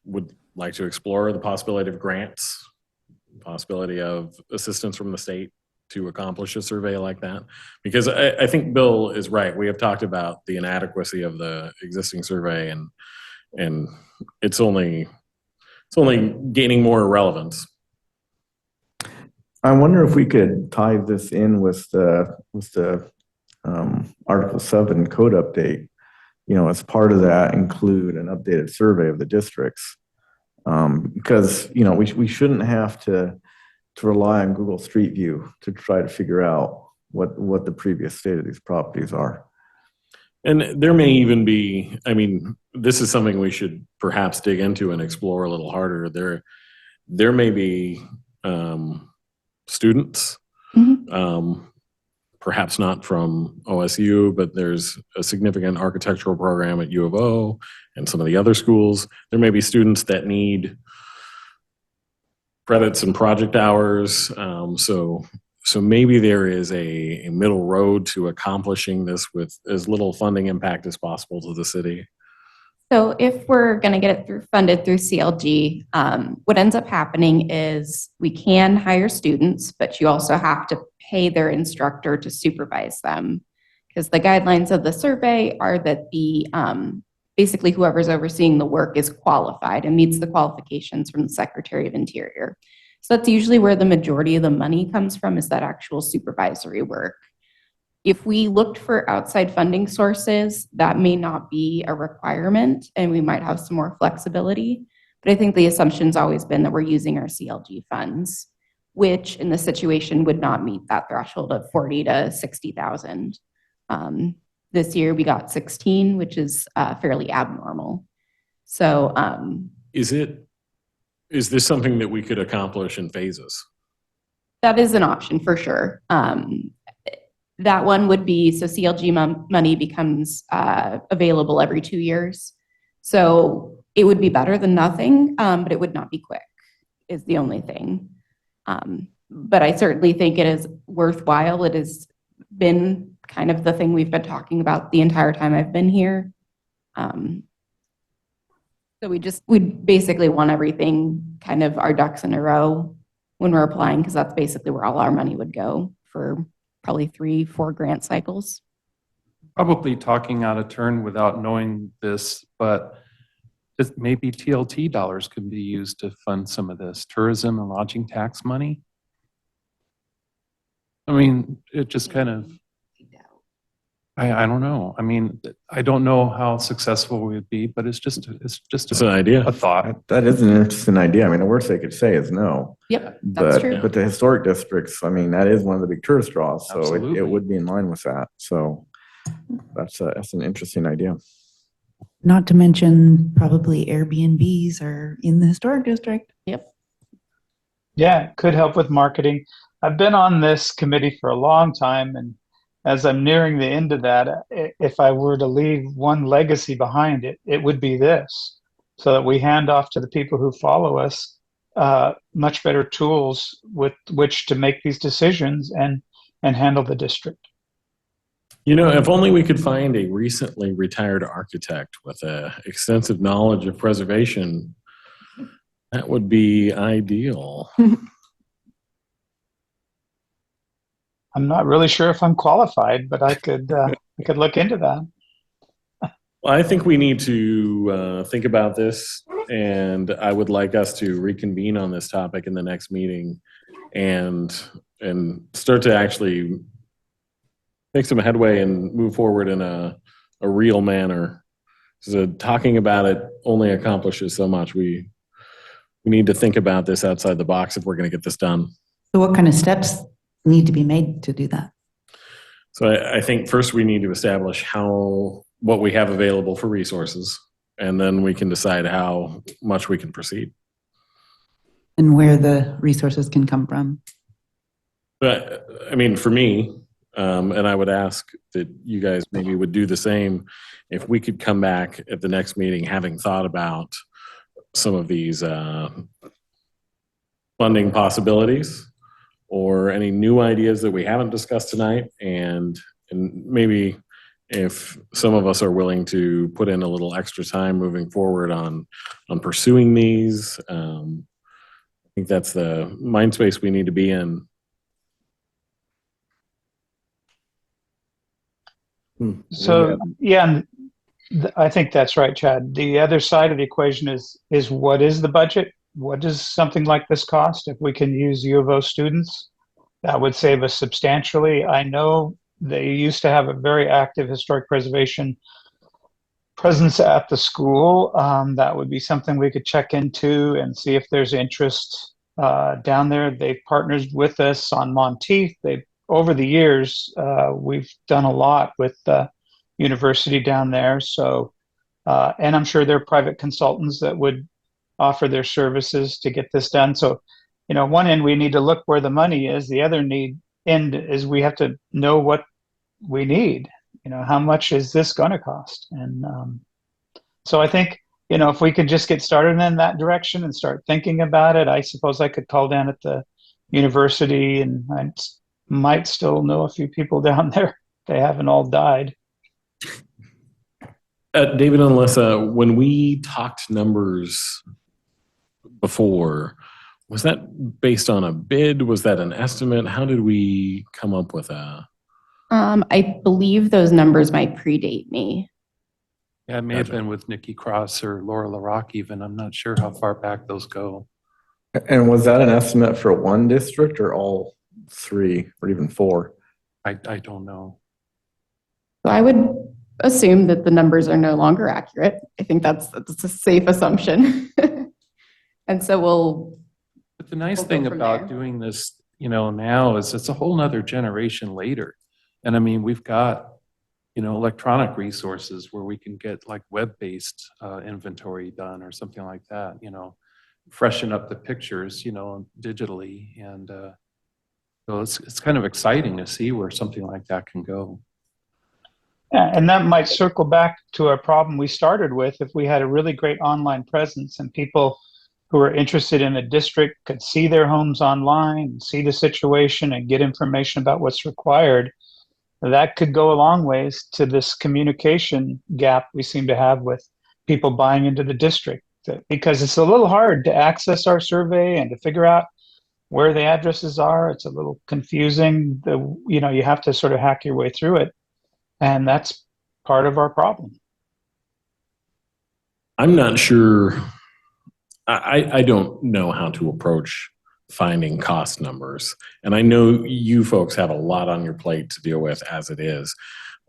S1: would like to explore the possibility of grants, possibility of assistance from the state to accomplish a survey like that. Because I think Bill is right. We have talked about the inadequacy of the existing survey and it's only gaining more relevance.
S5: I wonder if we could tie this in with the Article 7 code update. As part of that, include an updated survey of the districts. Because, we shouldn't have to rely on Google Street View to try to figure out what the previous state of these properties are.
S1: And there may even be, this is something we should perhaps dig into and explore a little harder. There may be students, perhaps not from OSU, but there's a significant architectural program at U of O and some of the other schools. There may be students that need credits and project hours. So maybe there is a middle road to accomplishing this with as little funding impact as possible to the city.
S6: So if we're going to get it funded through CLG, what ends up happening is we can hire students, but you also have to pay their instructor to supervise them. Because the guidelines of the survey are that basically whoever's overseeing the work is qualified and meets the qualifications from the Secretary of Interior. So that's usually where the majority of the money comes from, is that actual supervisory work. If we looked for outside funding sources, that may not be a requirement and we might have some more flexibility. But I think the assumption's always been that we're using our CLG funds, which in this situation would not meet that threshold of 40 to 60,000. This year we got 16, which is fairly abnormal. So
S1: is this something that we could accomplish in phases?
S6: That is an option for sure. That one would be, so CLG money becomes available every 2 years. So it would be better than nothing, but it would not be quick, is the only thing. But I certainly think it is worthwhile. It has been kind of the thing we've been talking about the entire time I've been here. So we basically want everything kind of our ducks in a row when we're applying, because that's basically where all our money would go for probably 3-4 grant cycles.
S9: Probably talking out of turn without knowing this, but maybe TLT dollars could be used to fund some of this tourism and lodging tax money. It just kind of, I don't know. I don't know how successful we would be, but it's just
S1: an idea,
S9: a thought.
S5: That is an interesting idea. The worst they could say is no.
S6: Yep, that's true.
S5: But the historic districts, that is one of the big tourist draws, so it would be in line with that. So that's an interesting idea.
S10: Not to mention probably Airbnbs are in the historic district.
S6: Yep.
S12: Yeah, it could help with marketing. I've been on this committee for a long time, and as I'm nearing the end of that, if I were to leave one legacy behind it would be this, so that we hand off to the people who follow us much better tools with which to make these decisions and handle the district.
S1: You know, if only we could find a recently retired architect with a extensive knowledge of preservation, that would be ideal.
S12: I'm not really sure if I'm qualified, but I could look into that.
S1: Well, I think we need to think about this, and I would like us to reconvene on this topic in the next meeting and start to actually make some headway and move forward in a real manner. So talking about it only accomplishes so much. We need to think about this outside the box if we're going to get this done.
S10: So what kind of steps need to be made to do that?
S1: So I think first we need to establish what we have available for resources, and then we can decide how much we can proceed.
S10: And where the resources can come from?
S1: But I mean, for me, and I would ask that you guys maybe would do the same, if we could come back at the next meeting having thought about some of these funding possibilities or any new ideas that we haven't discussed tonight, and maybe if some of us are willing to put in a little extra time moving forward on pursuing these. I think that's the mind space we need to be in.
S12: So yeah, and I think that's right, Chad. The other side of the equation is what is the budget? What does something like this cost? If we can use U of O students, that would save us substantially. I know they used to have a very active historic preservation presence at the school. That would be something we could check into and see if there's interest down there. They've partnered with us on Monteith. Over the years, we've done a lot with the university down there. So, and I'm sure there are private consultants that would offer their services to get this done. So, one end, we need to look where the money is. The other end is we have to know what we need. How much is this going to cost? And so I think, if we could just get started in that direction and start thinking about it, I suppose I could call down at the university, and I might still know a few people down there. They haven't all died.
S1: David and Alyssa, when we talked numbers before, was that based on a bid? Was that an estimate? How did we come up with that?
S6: I believe those numbers might predate me.
S9: Yeah, it may have been with Nikki Cross or Laura LaRock even. I'm not sure how far back those go.
S5: And was that an estimate for one district or all three or even four?
S9: I don't know.
S6: So I would assume that the numbers are no longer accurate. I think that's a safe assumption. And so
S9: But the nice
S6: we'll go
S9: thing
S6: from
S9: about
S6: there.
S9: doing this, now is it's a whole nother generation later. And I mean, we've got, electronic resources where we can get like web-based inventory done or something like that, freshen up the pictures, digitally. And so it's kind of exciting to see where something like that can go.
S12: Yeah, and that might circle back to a problem we started with. If we had a really great online presence and people who are interested in a district could see their homes online, see the situation, and get information about what's required, that could go a long ways to this communication gap we seem to have with people buying into the district. Because it's a little hard to access our survey and to figure out where the addresses are. It's a little confusing. You have to sort of hack your way through it. And that's part of our problem.
S1: I'm not sure. I don't know how to approach finding cost numbers. And I know you folks have a lot on your plate to deal with as it is.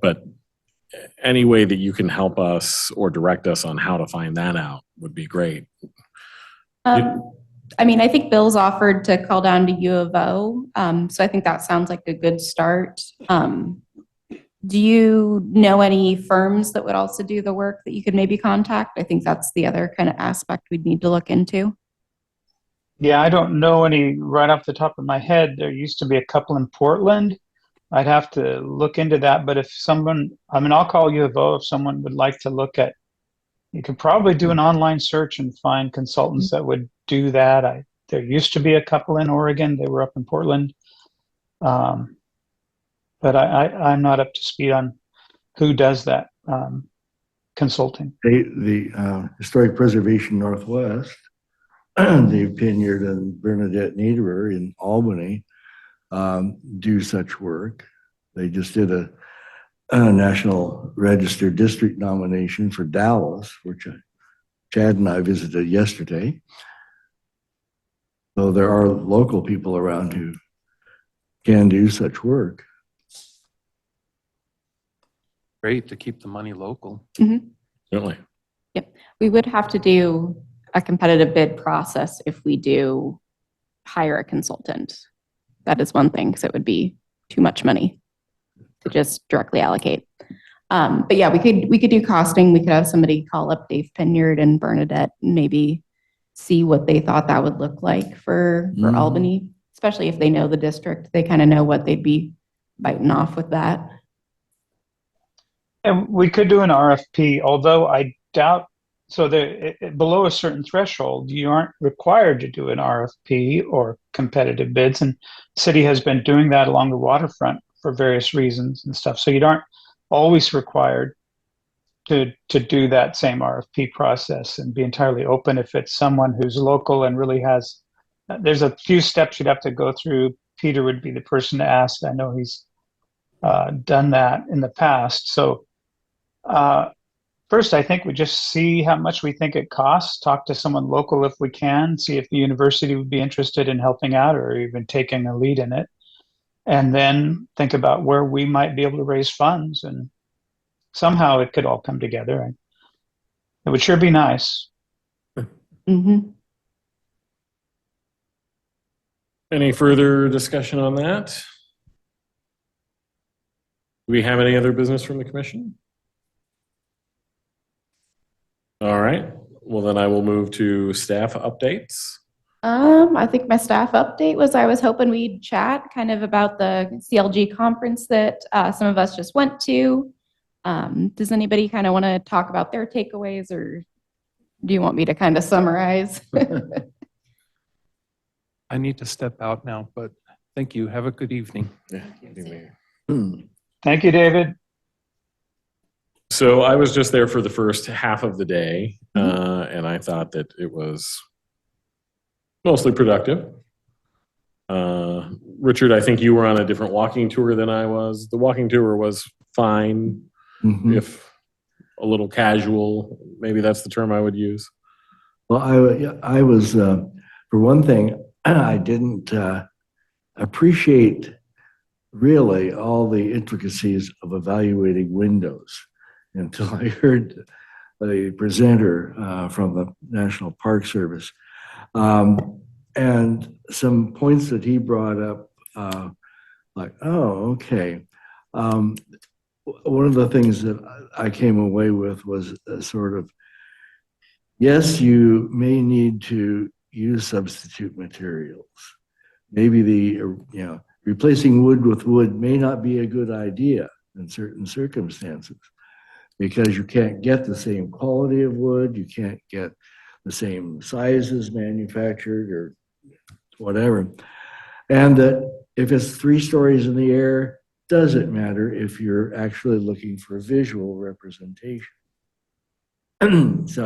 S1: But any way that you can help us or direct us on how to find that out would be great.
S6: I mean, I think Bill's offered to call down to U of O. So I think that sounds like a good start. Do you know any firms that would also do the work that you could maybe contact? I think that's the other kind of aspect we'd need to look into.
S12: Yeah, I don't know any right off the top of my head. There used to be a couple in Portland. I'd have to look into that. But if I'll call U of O if someone would like to look at, you could probably do an online search and find consultants that would do that. There used to be a couple in Oregon. They were up in Portland. but I'm not up to speed on who does that consulting.
S3: The Historic Preservation Northwest, Dave Pinyard and Bernadette Niederer in Albany do such work. They just did a National Register district nomination for Dallas, which Chad and I visited yesterday. So there are local people around who can do such work.
S9: Great to keep the money local.
S1: Certainly.
S6: We would have to do a competitive bid process if we do hire a consultant. That is one thing, because it would be too much money to just directly allocate. But yeah, we could do costing. We could have somebody call up Dave Pinyard and Bernadette and maybe see what they thought that would look like for Albany, especially if they know the district. They kind of know what they'd be biting off with that.
S12: And we could do an RFP, although I doubt, below a certain threshold, you aren't required to do an RFP or competitive bids. And the city has been doing that along the waterfront for various reasons and stuff. So you aren't always required to do that same RFP process, and be entirely open if it's someone who's local and really has, there's a few steps you'd have to go through. Peter would be the person to ask. I know he's done that in the past. So first, I think we just see how much we think it costs, talk to someone local if we can, see if the university would be interested in helping out or even taking a lead in it. And then think about where we might be able to raise funds, and somehow it could all come together. It would sure be nice.
S6: Mm-hmm.
S1: Any further discussion on that? Do we have any other business from the commission? All right. Well, then I will move to staff updates.
S6: I think my staff update was I was hoping we'd chat kind of about the CLG conference that some of us just went to. Does anybody kind of want to talk about their takeaways, or do you want me to kind of summarize?
S9: I need to step out now, but thank you. Have a good evening.
S1: Yeah.
S12: Thank you, David.
S1: So I was just there for the first half of the day, and I thought that it was mostly productive. Richard, I think you were on a different walking tour than I was. The walking tour was fine, if a little casual. Maybe that's the term I would use.
S3: Well, I was, for one thing, I didn't appreciate really all the intricacies of evaluating windows until I heard the presenter from the National Park Service. And some points that he brought up, like, oh, okay. One of the things that I came away with was a sort of, yes, you may need to use substitute materials. Maybe replacing wood with wood may not be a good idea in certain circumstances, because you can't get the same quality of wood, you can't get the same sizes manufactured or whatever. And that if it's 3 stories in the air, doesn't matter if you're actually looking for visual representation. So,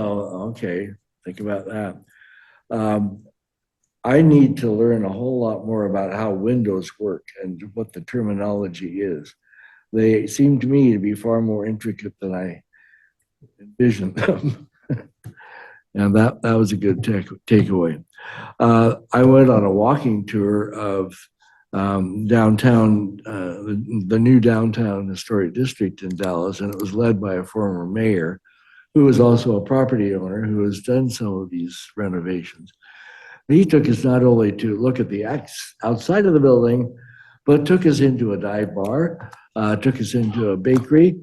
S3: okay, think about that. I need to learn a whole lot more about how windows work and what the terminology is. They seem to me to be far more intricate than I envisioned them. And that was a good takeaway. I went on a walking tour of downtown, the new downtown historic district in Dallas, and it was led by a former mayor who was also a property owner who has done some of these renovations. He took us not only to look at the outside of the building, but took us into a dive bar, took us into a bakery,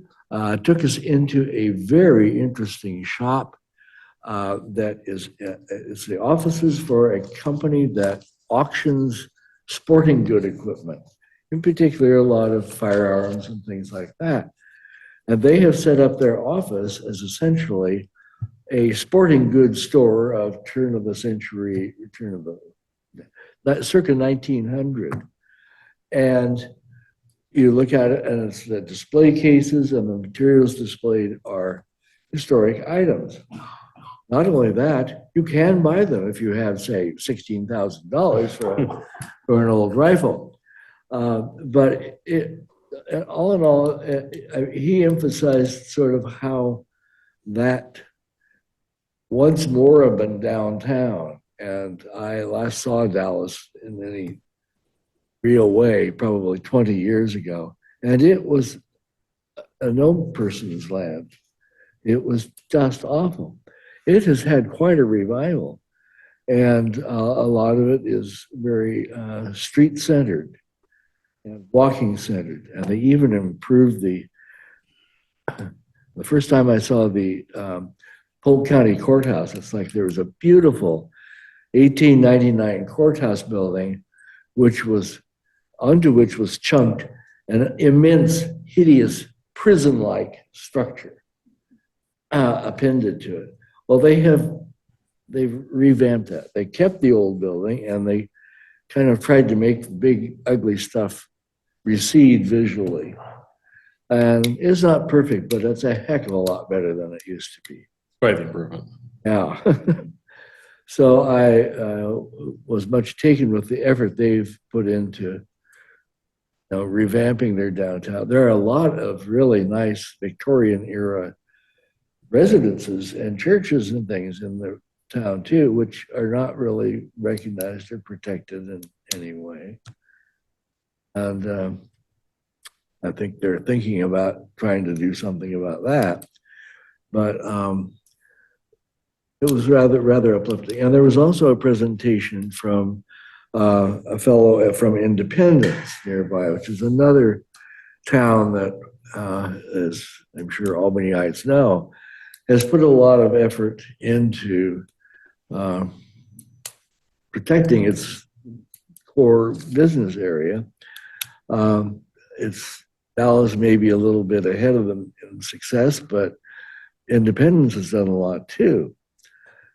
S3: took us into a very interesting shop that is it's the offices for a company that auctions sporting good equipment, in particular a lot of firearms and things like that. And they have set up their office as essentially a sporting goods store of turn of the century, circa 1900. And you look at it and it's the display cases and the materials displayed are historic items. Not only that, you can buy them if you have, say, $16,000 for an old rifle. But all in all, he emphasized sort of how that once Moribund downtown, and I last saw Dallas in any real way probably 20 years ago, and it was a no person's land. It was just awful. It has had quite a revival, and a lot of it is very street centered and walking centered, and they even improved the first time I saw the Polk County Courthouse, it's like there was a beautiful 1899 courthouse building, onto which was chunked an immense, hideous prison-like structure appended to it. Well, they've revamped that. They kept the old building and they kind of tried to make the big, ugly stuff recede visually. And it's not perfect, but it's a heck of a lot better than it used to be.
S1: Quite the improvement.
S3: Yeah. So I was much taken with the effort they've put into revamping their downtown. There are a lot of really nice Victorian era residences and churches and things in the town too, which are not really recognized or protected in any way. And I think they're thinking about trying to do something about that. But it was rather uplifting. And there was also a presentation from a fellow from Independence nearby, which is another town that, as I'm sure Albany-ites know, has put a lot of effort into protecting its core business area. Dallas may be a little bit ahead of them in success, but Independence has done a lot too.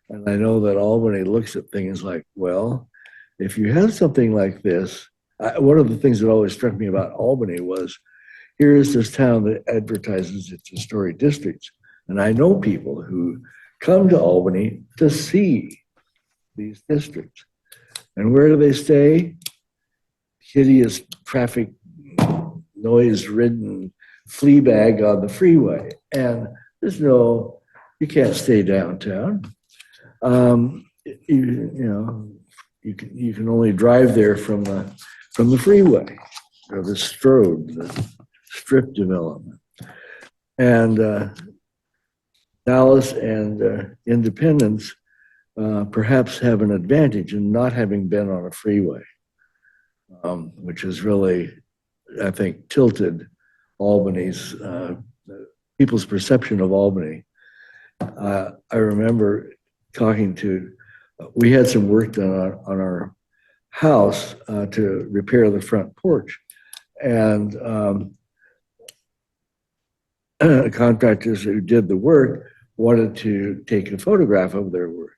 S3: And I know that Albany looks at things like, well, if you have something like this, one of the things that always struck me about Albany was, here is this town that advertises its historic districts. And I know people who come to Albany to see these districts. And where do they stay? Hideous traffic, noise-ridden flea bag on the freeway. And you can't stay downtown. You can only drive there from the freeway or the strip development. And Dallas and Independence perhaps have an advantage in not having been on a freeway, which has really, I think, tilted Albany's people's perception of Albany. I remember we had some work done on our house to repair the front porch. And contractors who did the work wanted to take a photograph of their work.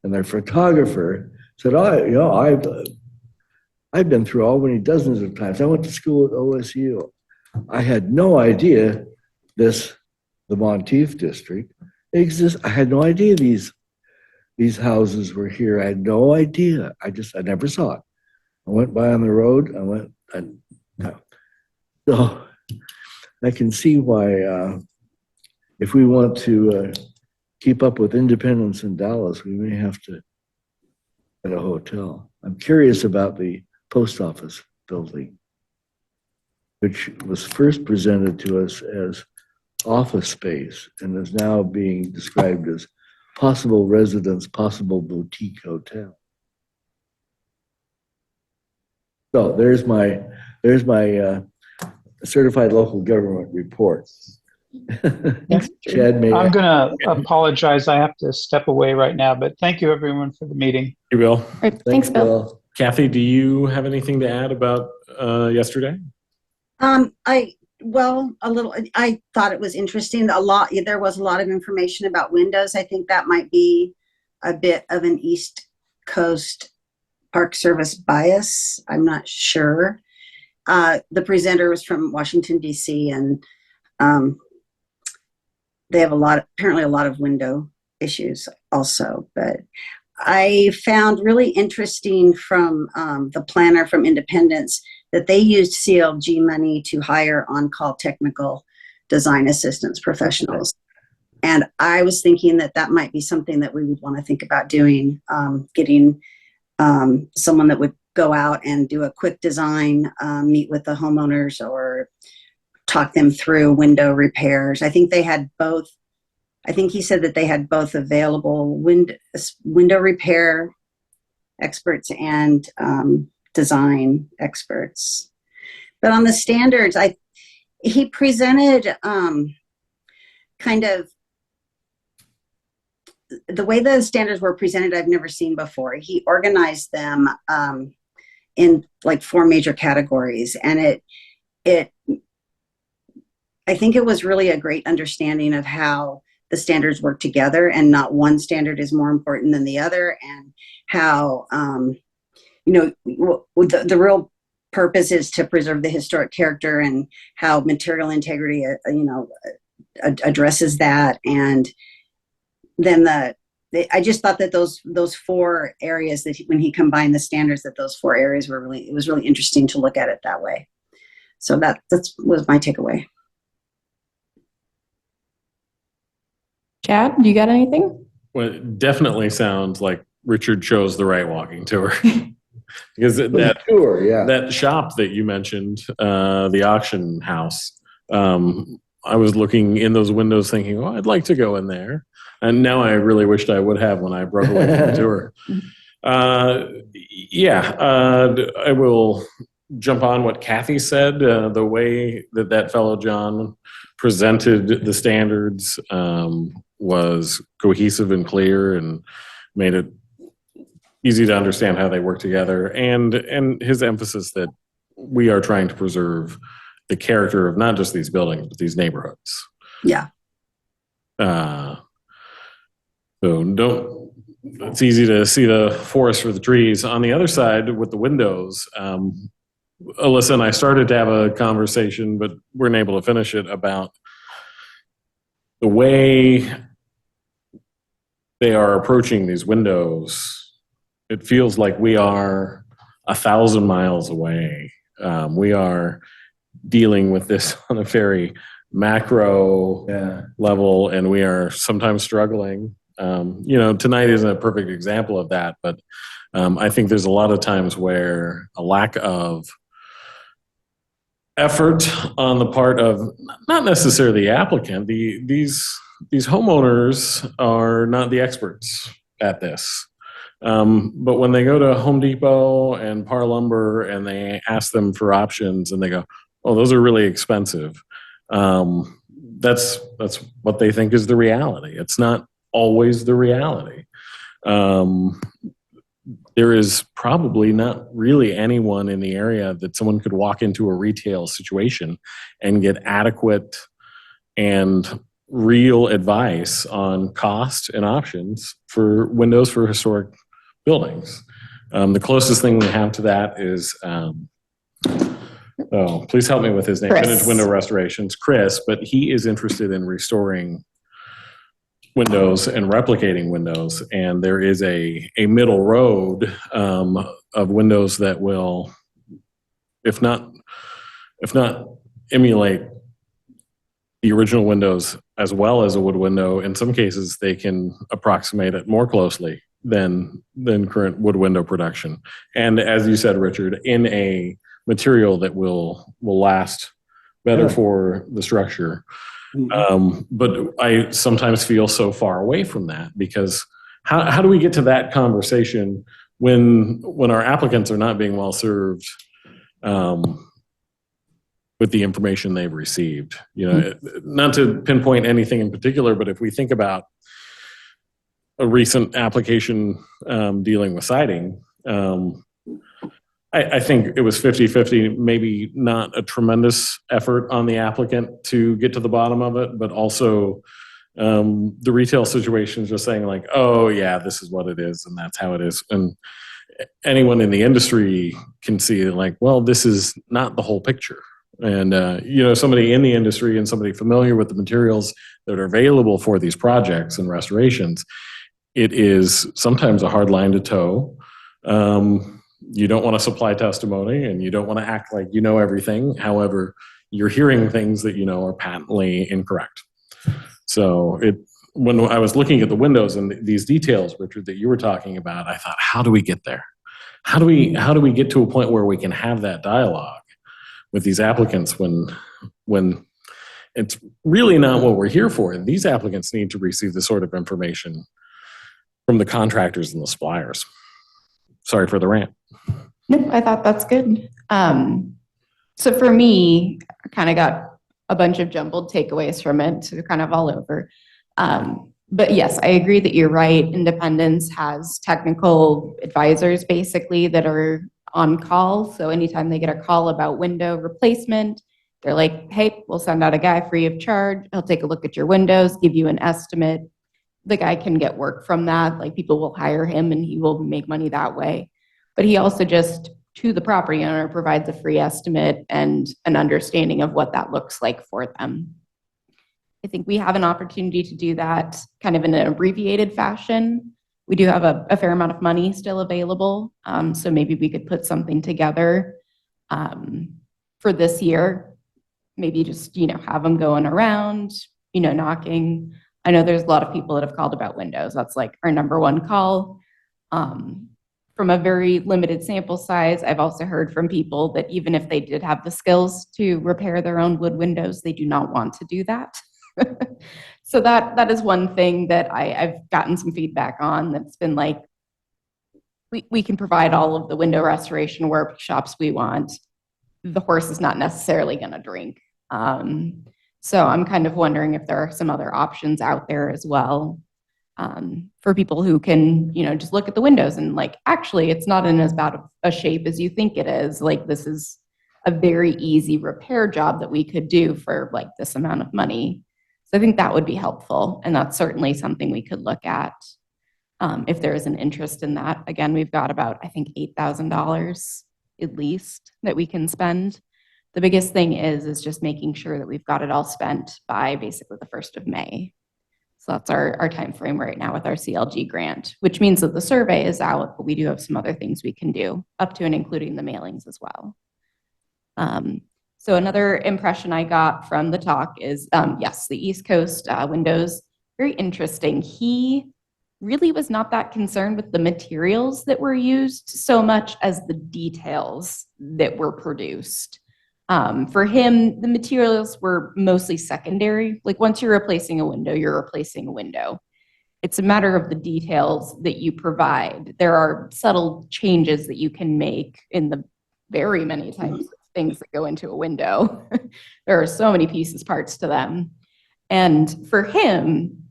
S3: And their photographer said, I've been through Albany dozens of times. I went to school at OSU. I had no idea the Monteith district exists. I had no idea these houses were here. I had no idea. I never saw it. I went by on the road. So I can see why if we want to keep up with Independence in Dallas, we may have to get a hotel. I'm curious about the post office building, which was first presented to us as office space and is now being described as possible residence, possible boutique hotel. So there's my certified local government report.
S6: Thanks.
S3: Chad,
S12: I'm going to apologize. I have to step away right now, but thank you everyone for the meeting.
S1: You will.
S6: All right, thanks, Bill.
S1: Kathy, do you have anything to add about yesterday?
S4: I thought it was interesting. There was a lot of information about windows. I think that might be a bit of an East Coast Park Service bias. I'm not sure. the presenter was from Washington, D.C., and they have apparently a lot of window issues also. But I found really interesting from the planner from Independence that they used CLG money to hire on-call technical design assistance professionals. And I was thinking that that might be something that we would want to think about doing, getting someone that would go out and do a quick design, meet with the homeowners or talk them through window repairs. I think they had both. I think he said that they had both available window repair experts and design experts. But on the standards, he presented kind of the way the standards were presented, I've never seen before. He organized them in like 4 major categories, and I think it was really a great understanding of how the standards work together, and not one standard is more important than the other, and how the real purpose is to preserve the historic character, and how material integrity addresses that. And then I just thought that those 4 areas, that when he combined the standards, that those 4 areas it was really interesting to look at it that way. So that was my takeaway.
S6: Chad, you got anything?
S1: Well, it definitely sounds like Richard chose the right walking tour. Because that shop that you mentioned, the auction house, I was looking in those windows thinking, oh, I'd like to go in there. And now I really wished I would have when I broke away from the tour. I will jump on what Kathy said. The way that fellow John presented the standards was cohesive and clear, and made it easy to understand how they work together. And his emphasis that we are trying to preserve the character of not just these buildings, but these neighborhoods.
S4: Yeah.
S1: So it's easy to see the forest for the trees. On the other side, with the windows, Alyssa and I started to have a conversation, but weren't able to finish it, about the way they are approaching these windows. It feels like we are 1,000 miles away. We are dealing with this on a very macro level, and we are sometimes struggling. Tonight isn't a perfect example of that, but I think there's a lot of times where a lack of effort on the part of not necessarily the applicant. These homeowners are not the experts at this. But when they go to Home Depot and Par Lumber and they ask them for options and they go, oh, those are really expensive. That's what they think is the reality. It's not always the reality. There is probably not really anyone in the area that someone could walk into a retail situation and get adequate and real advice on cost and options for windows for historic buildings. The closest thing we have to that is, please help me with his name,
S6: Chris.
S1: Vintage Window Restorations, Chris, but he is interested in restoring windows and replicating windows, and there is a middle road of windows that will, if not emulate the original windows as well as a wood window. In some cases, they can approximate it more closely than current wood window production. And as you said, Richard, in a material that will last better for the structure. But I sometimes feel so far away from that, because how do we get to that conversation when our applicants are not being well served with the information they've received? Not to pinpoint anything in particular, but if we think about a recent application dealing with siding, I think it was 50-50, maybe not a tremendous effort on the applicant to get to the bottom of it, but also the retail situation is just saying like, oh yeah, this is what it is and that's how it is. And anyone in the industry can see like, well, this is not the whole picture. And, somebody in the industry and somebody familiar with the materials that are available for these projects and restorations, it is sometimes a hard line to toe. You don't want to supply testimony and you don't want to act like you know everything. However, you're hearing things that you know are patently incorrect. So when I was looking at the windows and these details, Richard, that you were talking about, I thought, how do we get there? How do we get to a point where we can have that dialogue with these applicants when it's really not what we're here for? And these applicants need to receive the sort of information from the contractors and the suppliers. Sorry for the rant.
S6: Nope, I thought that's good. So for me, I kind of got a bunch of jumbled takeaways from it, so they're kind of all over. But yes, I agree that you're right. Independence has technical advisors basically that are on call. So anytime they get a call about window replacement, they're like, hey, we'll send out a guy free of charge. He'll take a look at your windows, give you an estimate. The guy can get work from that. Like, people will hire him and he will make money that way. But he also just, to the property owner, provides a free estimate and an understanding of what that looks like for them. I think we have an opportunity to do that kind of in an abbreviated fashion. We do have a fair amount of money still available, so maybe we could put something together for this year. Maybe just, have them going around, knocking. I know there's a lot of people that have called about windows. That's like our number one call. From a very limited sample size, I've also heard from people that even if they did have the skills to repair their own wood windows, they do not want to do that. So that is one thing that I've gotten some feedback on that's been like, we can provide all of the window restoration workshops we want. The horse is not necessarily going to drink. So I'm kind of wondering if there are some other options out there as well, for people who can, just look at the windows and like, actually, it's not in as bad a shape as you think it is. Like, this is a very easy repair job that we could do for like this amount of money. So I think that would be helpful. And that's certainly something we could look at if there is an interest in that. Again, we've got about, I think, $8,000 at least that we can spend. The biggest thing is just making sure that we've got it all spent by basically the 1st of May. So that's our time frame right now with our CLG grant, which means that the survey is out, but we do have some other things we can do up to and including the mailings as well. So another impression I got from the talk is, yes, the East Coast windows, very interesting. He really was not that concerned with the materials that were used so much as the details that were produced. For him, the materials were mostly secondary. Like, once you're replacing a window, you're replacing a window. It's a matter of the details that you provide. There are subtle changes that you can make in the very many types of things that go into a window. There are so many pieces, parts to them. And for him,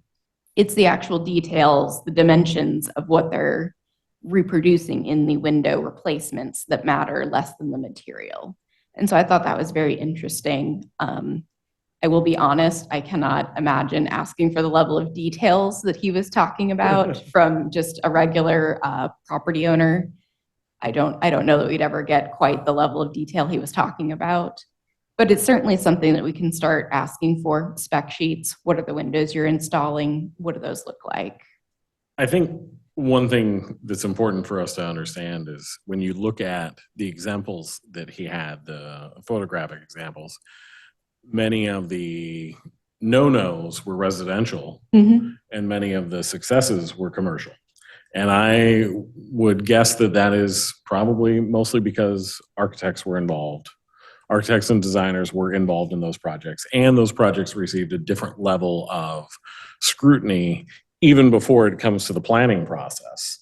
S6: it's the actual details, the dimensions of what they're reproducing in the window replacements that matter less than the material. And so I thought that was very interesting. I will be honest, I cannot imagine asking for the level of details that he was talking about from just a regular property owner. I don't know that we'd ever get quite the level of detail he was talking about, but it's certainly something that we can start asking for. Spec sheets, what are the windows you're installing? What do those look like?
S1: I think one thing that's important for us to understand is when you look at the examples that he had, the photographic examples, many of the no-nos were residential,
S6: Mm-hmm.
S1: and many of the successes were commercial. And I would guess that that is probably mostly because architects were involved. Architects and designers were involved in those projects, and those projects received a different level of scrutiny even before it comes to the planning process.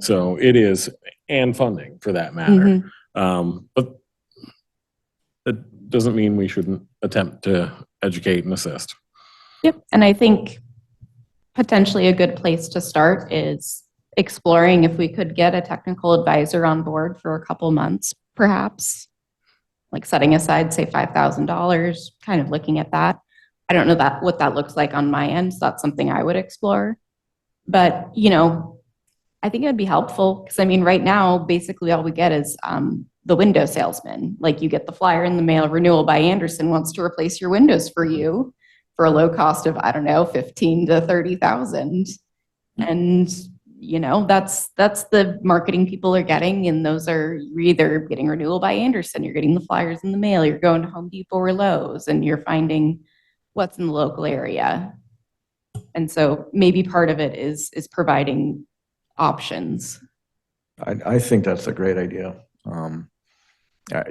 S1: So it is, and funding for that matter. But that doesn't mean we shouldn't attempt to educate and assist.
S6: Yep. And I think potentially a good place to start is exploring if we could get a technical advisor on board for a couple months, perhaps, like setting aside, say, $5,000, kind of looking at that. I don't know what that looks like on my end, so that's something I would explore. But, I think it would be helpful because I mean, right now, basically all we get is the window salesman. Like you get the flyer in the mail, renewal by Anderson wants to replace your windows for you for a low cost of, I don't know, 15 to 30,000. And you know, that's the marketing people are getting, and those are, you're either getting renewal by Anderson, you're getting the flyers in the mail, you're going to Home Depot or Lowe's, and you're finding what's in the local area. And so maybe part of it is providing options.
S5: I think that's a great idea.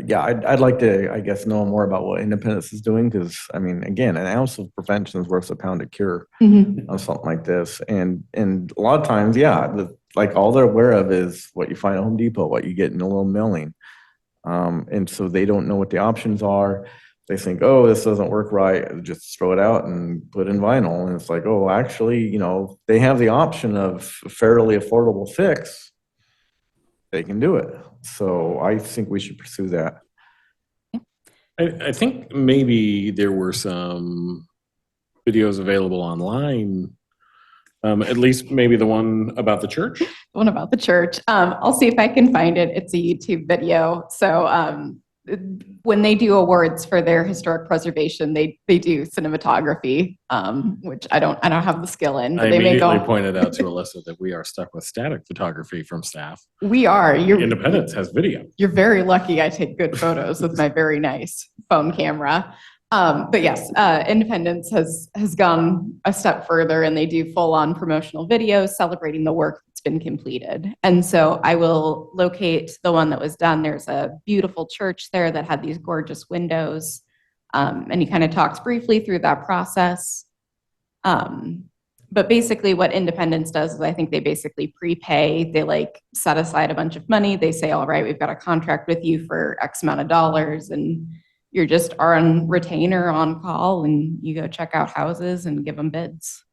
S5: Yeah, I'd like to, I guess, know more about what Independence is doing because, I mean, again, an ounce of prevention is worth a pound of cure on something like this. And a lot of times, yeah, like all they're aware of is what you find at Home Depot, what you get in a little mailing. And so they don't know what the options are. They think, oh, this doesn't work right. Just throw it out and put in vinyl. And it's like, oh, actually, you know, they have the option of a fairly affordable fix. They can do it. So I think we should pursue that.
S1: I think maybe there were some videos available online, at least maybe the one about the church.
S6: One about the church. I'll see if I can find it. It's a YouTube video. So when they do awards for their historic preservation, they do cinematography, which I don't have the skill in.
S1: I
S6: They may
S1: immediately
S6: go.
S1: pointed out to Alyssa that we are stuck with static photography from staff.
S6: We are.
S1: Independence has video.
S6: You're very lucky I take good photos with my very nice phone camera. But yes, Independence has gone a step further and they do full-on promotional videos celebrating the work that's been completed. And so I will locate the one that was done. There's a beautiful church there that had these gorgeous windows. And he kind of talks briefly through that process. But basically what Independence does is I think they basically prepay. They like set aside a bunch of money. They say, all right, we've got a contract with you for X amount of dollars, and you're just on retainer on call, and you go check out houses and give them bids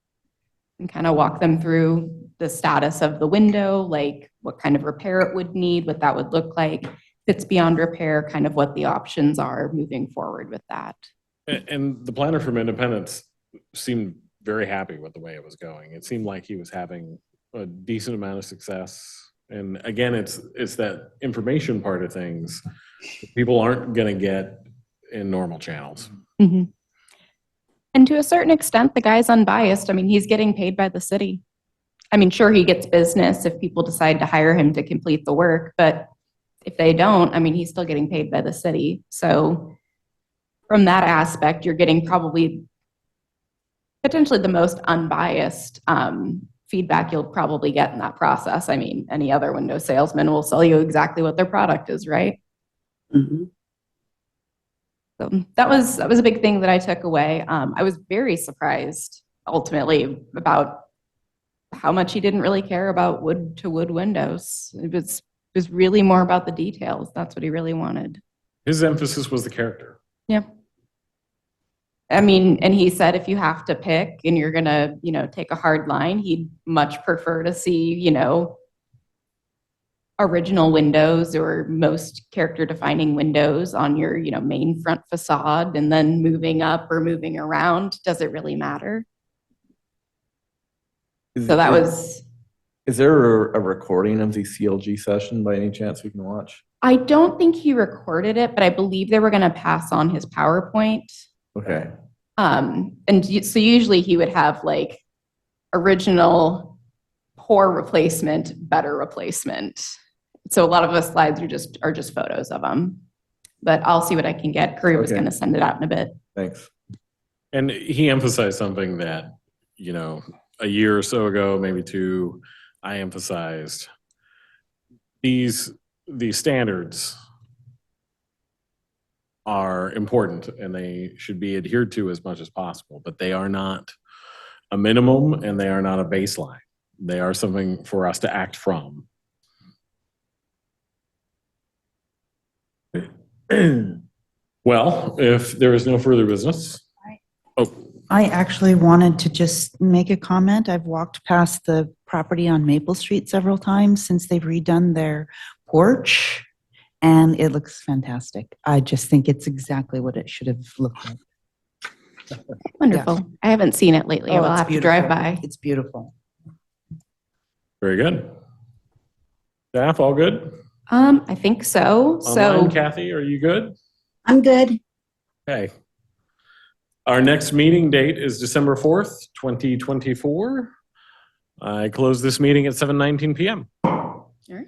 S6: and kind of walk them through the status of the window, like what kind of repair it would need, what that would look like. If it's beyond repair, kind of what the options are moving forward with that.
S1: And the planner from Independence seemed very happy with the way it was going. It seemed like he was having a decent amount of success. And again, it's that information part of things that people aren't going to get in normal channels.
S6: Mm-hmm. And to a certain extent, the guy's unbiased. I mean, he's getting paid by the city. I mean, sure, he gets business if people decide to hire him to complete the work, but if they don't, I mean, he's still getting paid by the city. So from that aspect, you're getting probably potentially the most unbiased feedback you'll probably get in that process. I mean, any other window salesman will sell you exactly what their product is, right?
S4: Mm-hmm.
S6: So that was a big thing that I took away. I was very surprised ultimately about how much he didn't really care about wood to wood windows. It was really more about the details. That's what he really wanted.
S1: His emphasis was the character.
S6: Yeah. I mean, and he said if you have to pick and you're gonna, take a hard line, he'd much prefer to see, original windows or most character defining windows on your, main front facade, and then moving up or moving around. Does it really matter? So that was.
S5: Is there a recording of the CLG session by any chance we can watch?
S6: I don't think he recorded it, but I believe they were going to pass on his PowerPoint.
S5: Okay.
S6: So usually he would have like original poor replacement, better replacement. So a lot of the slides are just photos of them. But I'll see what I can get. Curry was
S5: Okay.
S6: going to send it out in a bit.
S5: Thanks.
S1: And he emphasized something that, a year or so ago, maybe two, I emphasized. These standards are important and they should be adhered to as much as possible, but they are not a minimum and they are not a baseline. They are something for us to act from. Well, if there is no further business.
S10: I actually wanted to just make a comment. I've walked past the property on Maple Street several times since they've redone their porch, and it looks fantastic. I just think it's exactly what it should have looked like.
S6: Wonderful. I haven't seen it lately.
S10: Oh,
S6: I'll
S10: it's
S6: have to drive
S10: beautiful.
S6: by.
S10: It's beautiful.
S1: Very good. Staff, all good?
S6: I think so.
S1: Online, Kathy, are you good?
S4: I'm good.
S1: Okay. Our next meeting date is December 4th, 2024. I close this meeting at 7:19 PM.
S6: All right.